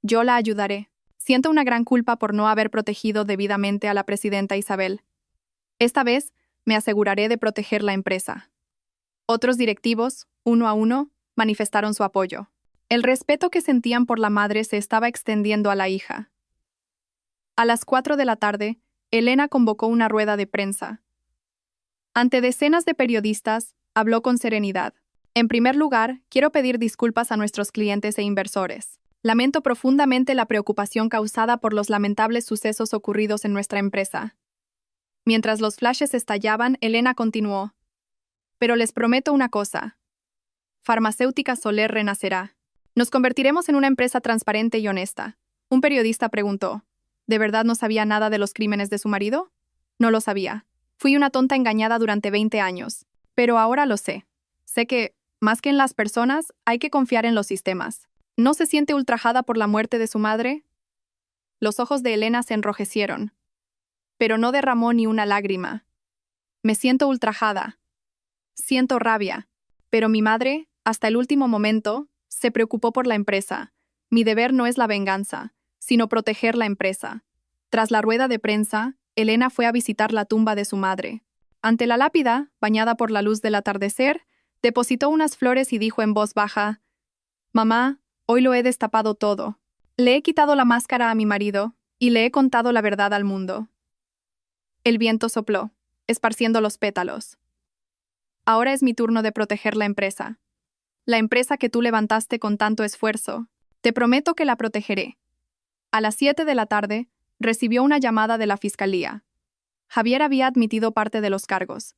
Yo la ayudaré. Siento una gran culpa por no haber protegido debidamente a la presidenta Isabel. Esta vez, me aseguraré de proteger la empresa. Otros directivos, uno a uno, manifestaron su apoyo. El respeto que sentían por la madre se estaba extendiendo a la hija. A las 4 de la tarde, Elena convocó una rueda de prensa. Ante decenas de periodistas, habló con serenidad. En primer lugar, quiero pedir disculpas a nuestros clientes e inversores. Lamento profundamente la preocupación causada por los lamentables sucesos ocurridos en nuestra empresa. Mientras los flashes estallaban, Elena continuó. Pero les prometo una cosa. Farmacéutica Soler renacerá. Nos convertiremos en una empresa transparente y honesta. Un periodista preguntó: ¿de verdad no sabía nada de los crímenes de su marido? No lo sabía. Fui una tonta engañada durante 20 años. Pero ahora lo sé. Sé que, más que en las personas, hay que confiar en los sistemas. ¿No se siente ultrajada por la muerte de su madre? Los ojos de Elena se enrojecieron, pero no derramó ni una lágrima. Me siento ultrajada. Siento rabia. Pero mi madre, hasta el último momento, se preocupó por la empresa. Mi deber no es la venganza, sino proteger la empresa. Tras la rueda de prensa, Elena fue a visitar la tumba de su madre. Ante la lápida, bañada por la luz del atardecer, depositó unas flores y dijo en voz baja: «Mamá, hoy lo he destapado todo. Le he quitado la máscara a mi marido y le he contado la verdad al mundo». El viento sopló, esparciendo los pétalos. Ahora es mi turno de proteger la empresa. La empresa que tú levantaste con tanto esfuerzo. Te prometo que la protegeré. A las 7 de la tarde, recibió una llamada de la Fiscalía. Javier había admitido parte de los cargos,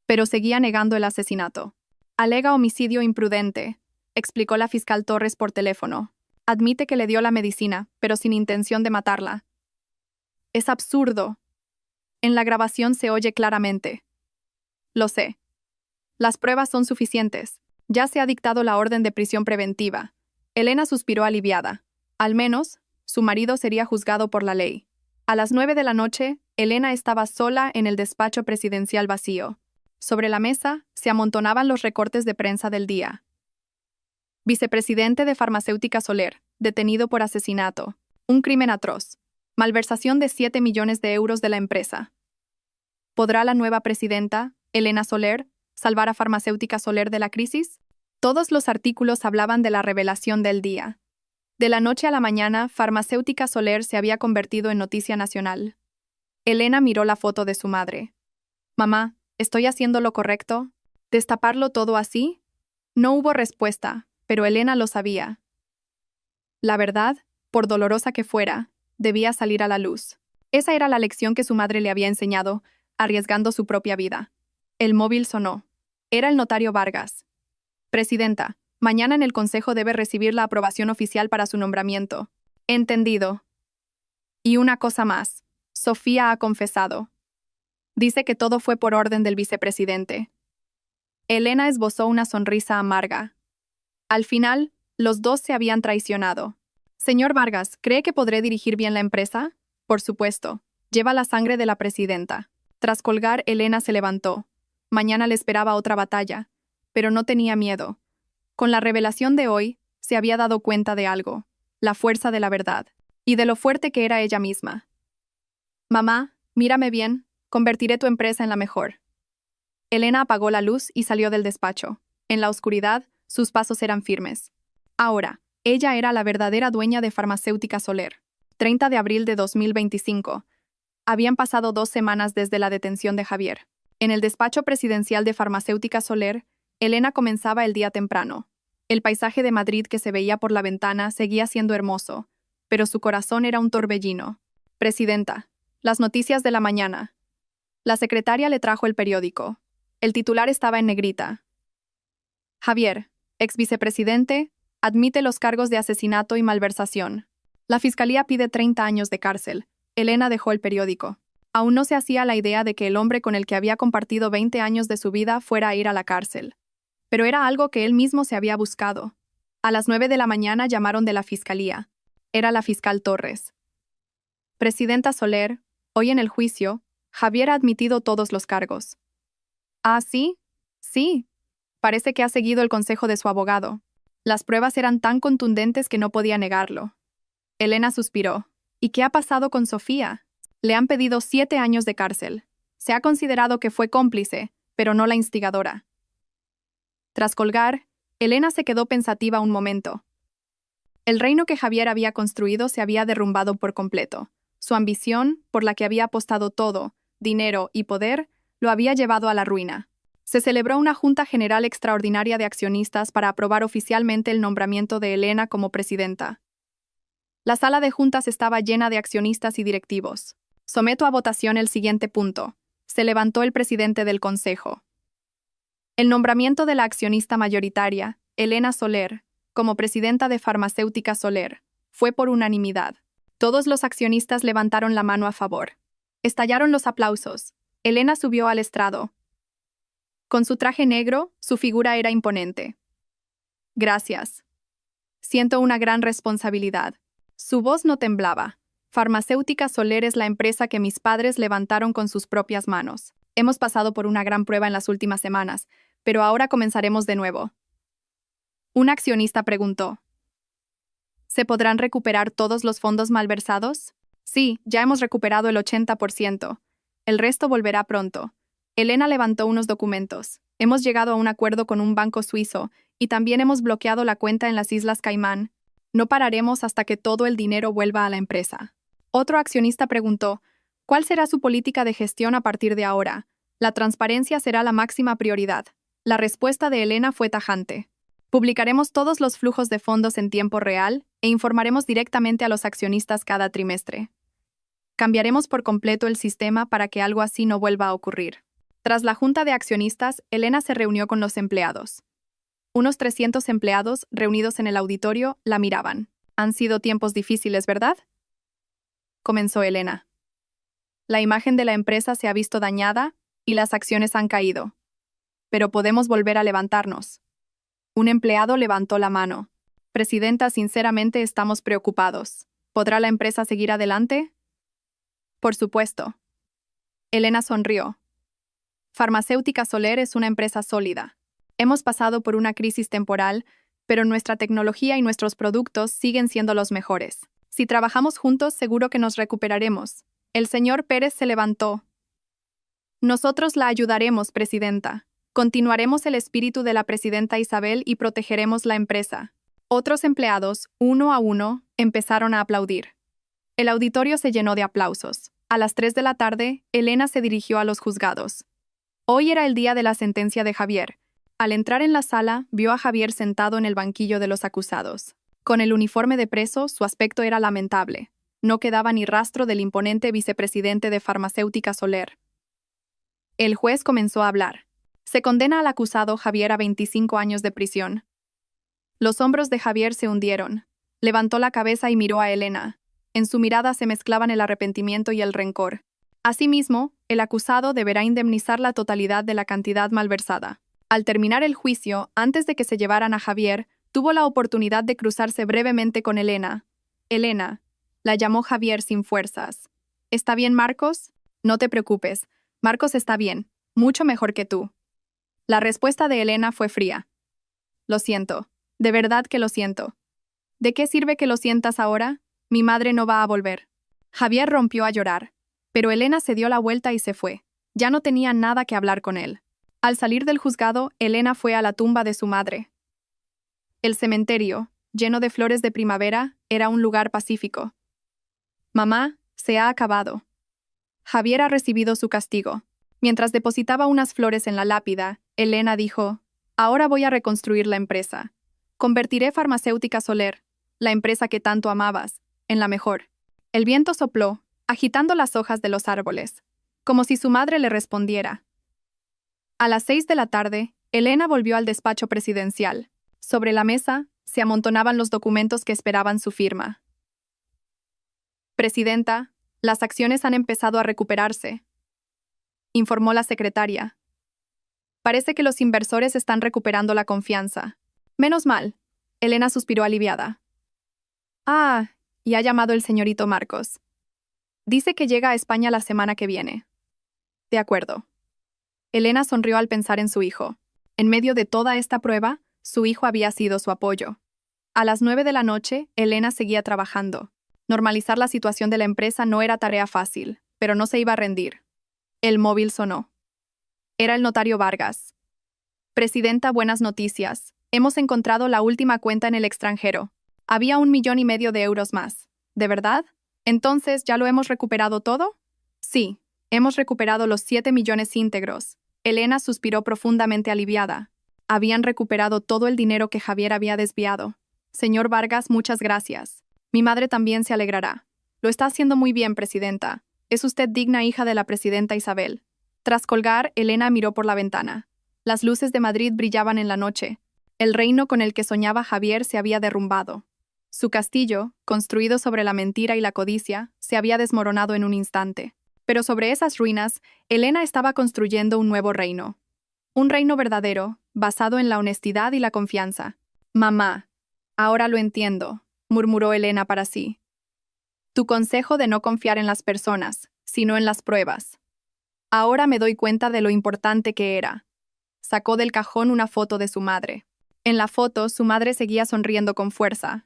pero seguía negando el asesinato. Alega homicidio imprudente, explicó la fiscal Torres por teléfono. Admite que le dio la medicina, pero sin intención de matarla. Es absurdo. En la grabación se oye claramente. Lo sé. Las pruebas son suficientes. Ya se ha dictado la orden de prisión preventiva. Elena suspiró aliviada. Al menos, su marido sería juzgado por la ley. A las 9 de la noche, Elena estaba sola en el despacho presidencial vacío. Sobre la mesa se amontonaban los recortes de prensa del día. Vicepresidente de Farmacéutica Soler, detenido por asesinato. Un crimen atroz. Malversación de 7 millones de euros de la empresa. ¿Podrá la nueva presidenta, Elena Soler, salvar a Farmacéutica Soler de la crisis? Todos los artículos hablaban de la revelación del día. De la noche a la mañana, Farmacéutica Soler se había convertido en noticia nacional. Elena miró la foto de su madre. «Mamá, ¿estoy haciendo lo correcto? ¿Destaparlo todo así?» No hubo respuesta, pero Elena lo sabía. La verdad, por dolorosa que fuera, debía salir a la luz. Esa era la lección que su madre le había enseñado, arriesgando su propia vida. El móvil sonó. Era el notario Vargas. «Presidenta, mañana en el Consejo debe recibir la aprobación oficial para su nombramiento». «Entendido». Y una cosa más. Sofía ha confesado. Dice que todo fue por orden del vicepresidente. Elena esbozó una sonrisa amarga. Al final, los dos se habían traicionado. «Señor Vargas, ¿cree que podré dirigir bien la empresa?» «Por supuesto. Lleva la sangre de la presidenta». Tras colgar, Elena se levantó. Mañana le esperaba otra batalla, pero no tenía miedo. Con la revelación de hoy, se había dado cuenta de algo, la fuerza de la verdad, y de lo fuerte que era ella misma. «Mamá, mírame bien, convertiré tu empresa en la mejor». Elena apagó la luz y salió del despacho. En la oscuridad, sus pasos eran firmes. Ahora, ella era la verdadera dueña de Farmacéutica Soler. 30 de abril de 2025. Habían pasado 2 semanas desde la detención de Javier. En el despacho presidencial de Farmacéutica Soler, Elena comenzaba el día temprano. El paisaje de Madrid que se veía por la ventana seguía siendo hermoso, pero su corazón era un torbellino. Presidenta, las noticias de la mañana. La secretaria le trajo el periódico. El titular estaba en negrita. Javier, ex vicepresidente, admite los cargos de asesinato y malversación. La fiscalía pide 30 años de cárcel. Elena dejó el periódico. Aún no se hacía la idea de que el hombre con el que había compartido 20 años de su vida fuera a ir a la cárcel. Pero era algo que él mismo se había buscado. A las 9 de la mañana llamaron de la fiscalía. Era la fiscal Torres. Presidenta Soler, hoy en el juicio, Javier ha admitido todos los cargos. ¿Ah, sí? Sí. Parece que ha seguido el consejo de su abogado. Las pruebas eran tan contundentes que no podía negarlo. Elena suspiró. ¿Y qué ha pasado con Sofía? Le han pedido 7 años de cárcel. Se ha considerado que fue cómplice, pero no la instigadora. Tras colgar, Elena se quedó pensativa un momento. El reino que Javier había construido se había derrumbado por completo. Su ambición, por la que había apostado todo, dinero y poder, lo había llevado a la ruina. Se celebró una Junta General Extraordinaria de Accionistas para aprobar oficialmente el nombramiento de Elena como presidenta. La sala de juntas estaba llena de accionistas y directivos. Someto a votación el siguiente punto. Se levantó el presidente del consejo. El nombramiento de la accionista mayoritaria, Elena Soler, como presidenta de Farmacéutica Soler, fue por unanimidad. Todos los accionistas levantaron la mano a favor. Estallaron los aplausos. Elena subió al estrado. Con su traje negro, su figura era imponente. Gracias. Siento una gran responsabilidad. Su voz no temblaba. Farmacéutica Soler es la empresa que mis padres levantaron con sus propias manos. Hemos pasado por una gran prueba en las últimas semanas, pero ahora comenzaremos de nuevo. Un accionista preguntó. ¿Se podrán recuperar todos los fondos malversados? Sí, ya hemos recuperado el 80%. El resto volverá pronto. Elena levantó unos documentos. Hemos llegado a un acuerdo con un banco suizo y también hemos bloqueado la cuenta en las Islas Caimán. No pararemos hasta que todo el dinero vuelva a la empresa. Otro accionista preguntó, ¿cuál será su política de gestión a partir de ahora? La transparencia será la máxima prioridad. La respuesta de Elena fue tajante. Publicaremos todos los flujos de fondos en tiempo real e informaremos directamente a los accionistas cada trimestre. Cambiaremos por completo el sistema para que algo así no vuelva a ocurrir. Tras la junta de accionistas, Elena se reunió con los empleados. Unos 300 empleados, reunidos en el auditorio, la miraban. Han sido tiempos difíciles, ¿verdad? Comenzó Elena. La imagen de la empresa se ha visto dañada y las acciones han caído. Pero podemos volver a levantarnos. Un empleado levantó la mano. Presidenta, sinceramente estamos preocupados. ¿Podrá la empresa seguir adelante? Por supuesto. Elena sonrió. Farmacéutica Soler es una empresa sólida. Hemos pasado por una crisis temporal, pero nuestra tecnología y nuestros productos siguen siendo los mejores. Si trabajamos juntos, seguro que nos recuperaremos. El señor Pérez se levantó. Nosotros la ayudaremos, presidenta. Continuaremos el espíritu de la presidenta Isabel y protegeremos la empresa. Otros empleados, uno a uno, empezaron a aplaudir. El auditorio se llenó de aplausos. A las 3 de la tarde, Elena se dirigió a los juzgados. Hoy era el día de la sentencia de Javier. Al entrar en la sala, vio a Javier sentado en el banquillo de los acusados. Con el uniforme de preso, su aspecto era lamentable. No quedaba ni rastro del imponente vicepresidente de Farmacéutica Soler. El juez comenzó a hablar. Se condena al acusado Javier a 25 años de prisión. Los hombros de Javier se hundieron. Levantó la cabeza y miró a Elena. En su mirada se mezclaban el arrepentimiento y el rencor. Asimismo, el acusado deberá indemnizar la totalidad de la cantidad malversada. Al terminar el juicio, antes de que se llevaran a Javier, tuvo la oportunidad de cruzarse brevemente con Elena. Elena, la llamó Javier sin fuerzas. ¿Está bien, Marcos? No te preocupes. Marcos está bien, mucho mejor que tú. La respuesta de Elena fue fría. Lo siento, de verdad que lo siento. ¿De qué sirve que lo sientas ahora? Mi madre no va a volver. Javier rompió a llorar, pero Elena se dio la vuelta y se fue. Ya no tenía nada que hablar con él. Al salir del juzgado, Elena fue a la tumba de su madre. El cementerio, lleno de flores de primavera, era un lugar pacífico. Mamá, se ha acabado. Javier ha recibido su castigo. Mientras depositaba unas flores en la lápida, Elena dijo, ahora voy a reconstruir la empresa. Convertiré Farmacéutica Soler, la empresa que tanto amabas, en la mejor. El viento sopló, agitando las hojas de los árboles, como si su madre le respondiera. A las 6 de la tarde, Elena volvió al despacho presidencial. Sobre la mesa, se amontonaban los documentos que esperaban su firma. Presidenta, las acciones han empezado a recuperarse, informó la secretaria. Parece que los inversores están recuperando la confianza. Menos mal. Elena suspiró aliviada. Ah, y ha llamado el señorito Marcos. Dice que llega a España la semana que viene. De acuerdo. Elena sonrió al pensar en su hijo. En medio de toda esta prueba, su hijo había sido su apoyo. A las 9 de la noche, Elena seguía trabajando. Normalizar la situación de la empresa no era tarea fácil, pero no se iba a rendir. El móvil sonó. Era el notario Vargas. Presidenta, buenas noticias. Hemos encontrado la última cuenta en el extranjero. Había 1,5 millones de euros más. ¿De verdad? Entonces, ¿ya lo hemos recuperado todo? Sí, hemos recuperado los 7 millones íntegros. Elena suspiró profundamente aliviada. Habían recuperado todo el dinero que Javier había desviado. Señor Vargas, muchas gracias. Mi madre también se alegrará. Lo está haciendo muy bien, presidenta. Es usted digna hija de la presidenta Isabel. Tras colgar, Elena miró por la ventana. Las luces de Madrid brillaban en la noche. El reino con el que soñaba Javier se había derrumbado. Su castillo, construido sobre la mentira y la codicia, se había desmoronado en un instante. Pero sobre esas ruinas, Elena estaba construyendo un nuevo reino. Un reino verdadero, basado en la honestidad y la confianza. Mamá, ahora lo entiendo, murmuró Elena para sí. Tu consejo de no confiar en las personas, sino en las pruebas. Ahora me doy cuenta de lo importante que era. Sacó del cajón una foto de su madre. En la foto, su madre seguía sonriendo con fuerza.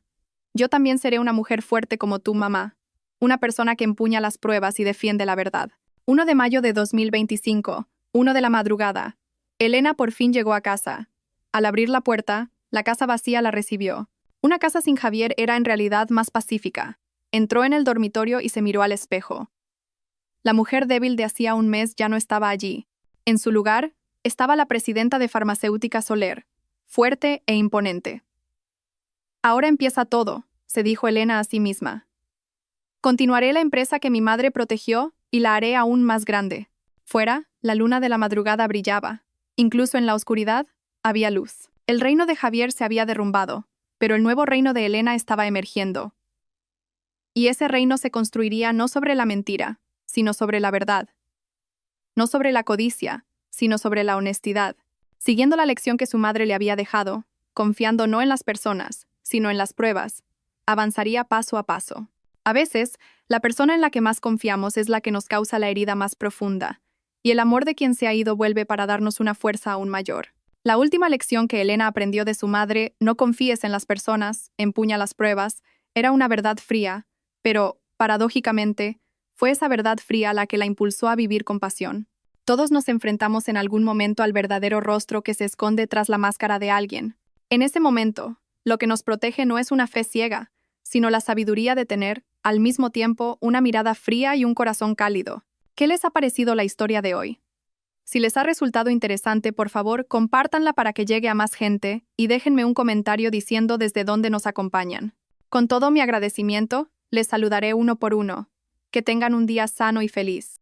Yo también seré una mujer fuerte como tú, mamá. Una persona que empuña las pruebas y defiende la verdad. 1 de mayo de 2025, 1 de la madrugada. Elena por fin llegó a casa. Al abrir la puerta, la casa vacía la recibió. Una casa sin Javier era en realidad más pacífica. Entró en el dormitorio y se miró al espejo. La mujer débil de hacía un mes ya no estaba allí. En su lugar, estaba la presidenta de Farmacéutica Soler, fuerte e imponente. Ahora empieza todo, se dijo Elena a sí misma. Continuaré la empresa que mi madre protegió y la haré aún más grande. Fuera, la luna de la madrugada brillaba. Incluso en la oscuridad, había luz. El reino de Javier se había derrumbado, pero el nuevo reino de Elena estaba emergiendo. Y ese reino se construiría no sobre la mentira, sino sobre la verdad. No sobre la codicia, sino sobre la honestidad. Siguiendo la lección que su madre le había dejado, confiando no en las personas, sino en las pruebas, avanzaría paso a paso. A veces, la persona en la que más confiamos es la que nos causa la herida más profunda, y el amor de quien se ha ido vuelve para darnos una fuerza aún mayor. La última lección que Elena aprendió de su madre, no confíes en las personas, empuña las pruebas, era una verdad fría, pero, paradójicamente, fue esa verdad fría la que la impulsó a vivir con pasión. Todos nos enfrentamos en algún momento al verdadero rostro que se esconde tras la máscara de alguien. En ese momento, lo que nos protege no es una fe ciega, sino la sabiduría de tener, al mismo tiempo, una mirada fría y un corazón cálido. ¿Qué les ha parecido la historia de hoy? Si les ha resultado interesante, por favor, compártanla para que llegue a más gente y déjenme un comentario diciendo desde dónde nos acompañan. Con todo mi agradecimiento, les saludaré uno por uno. Que tengan un día sano y feliz.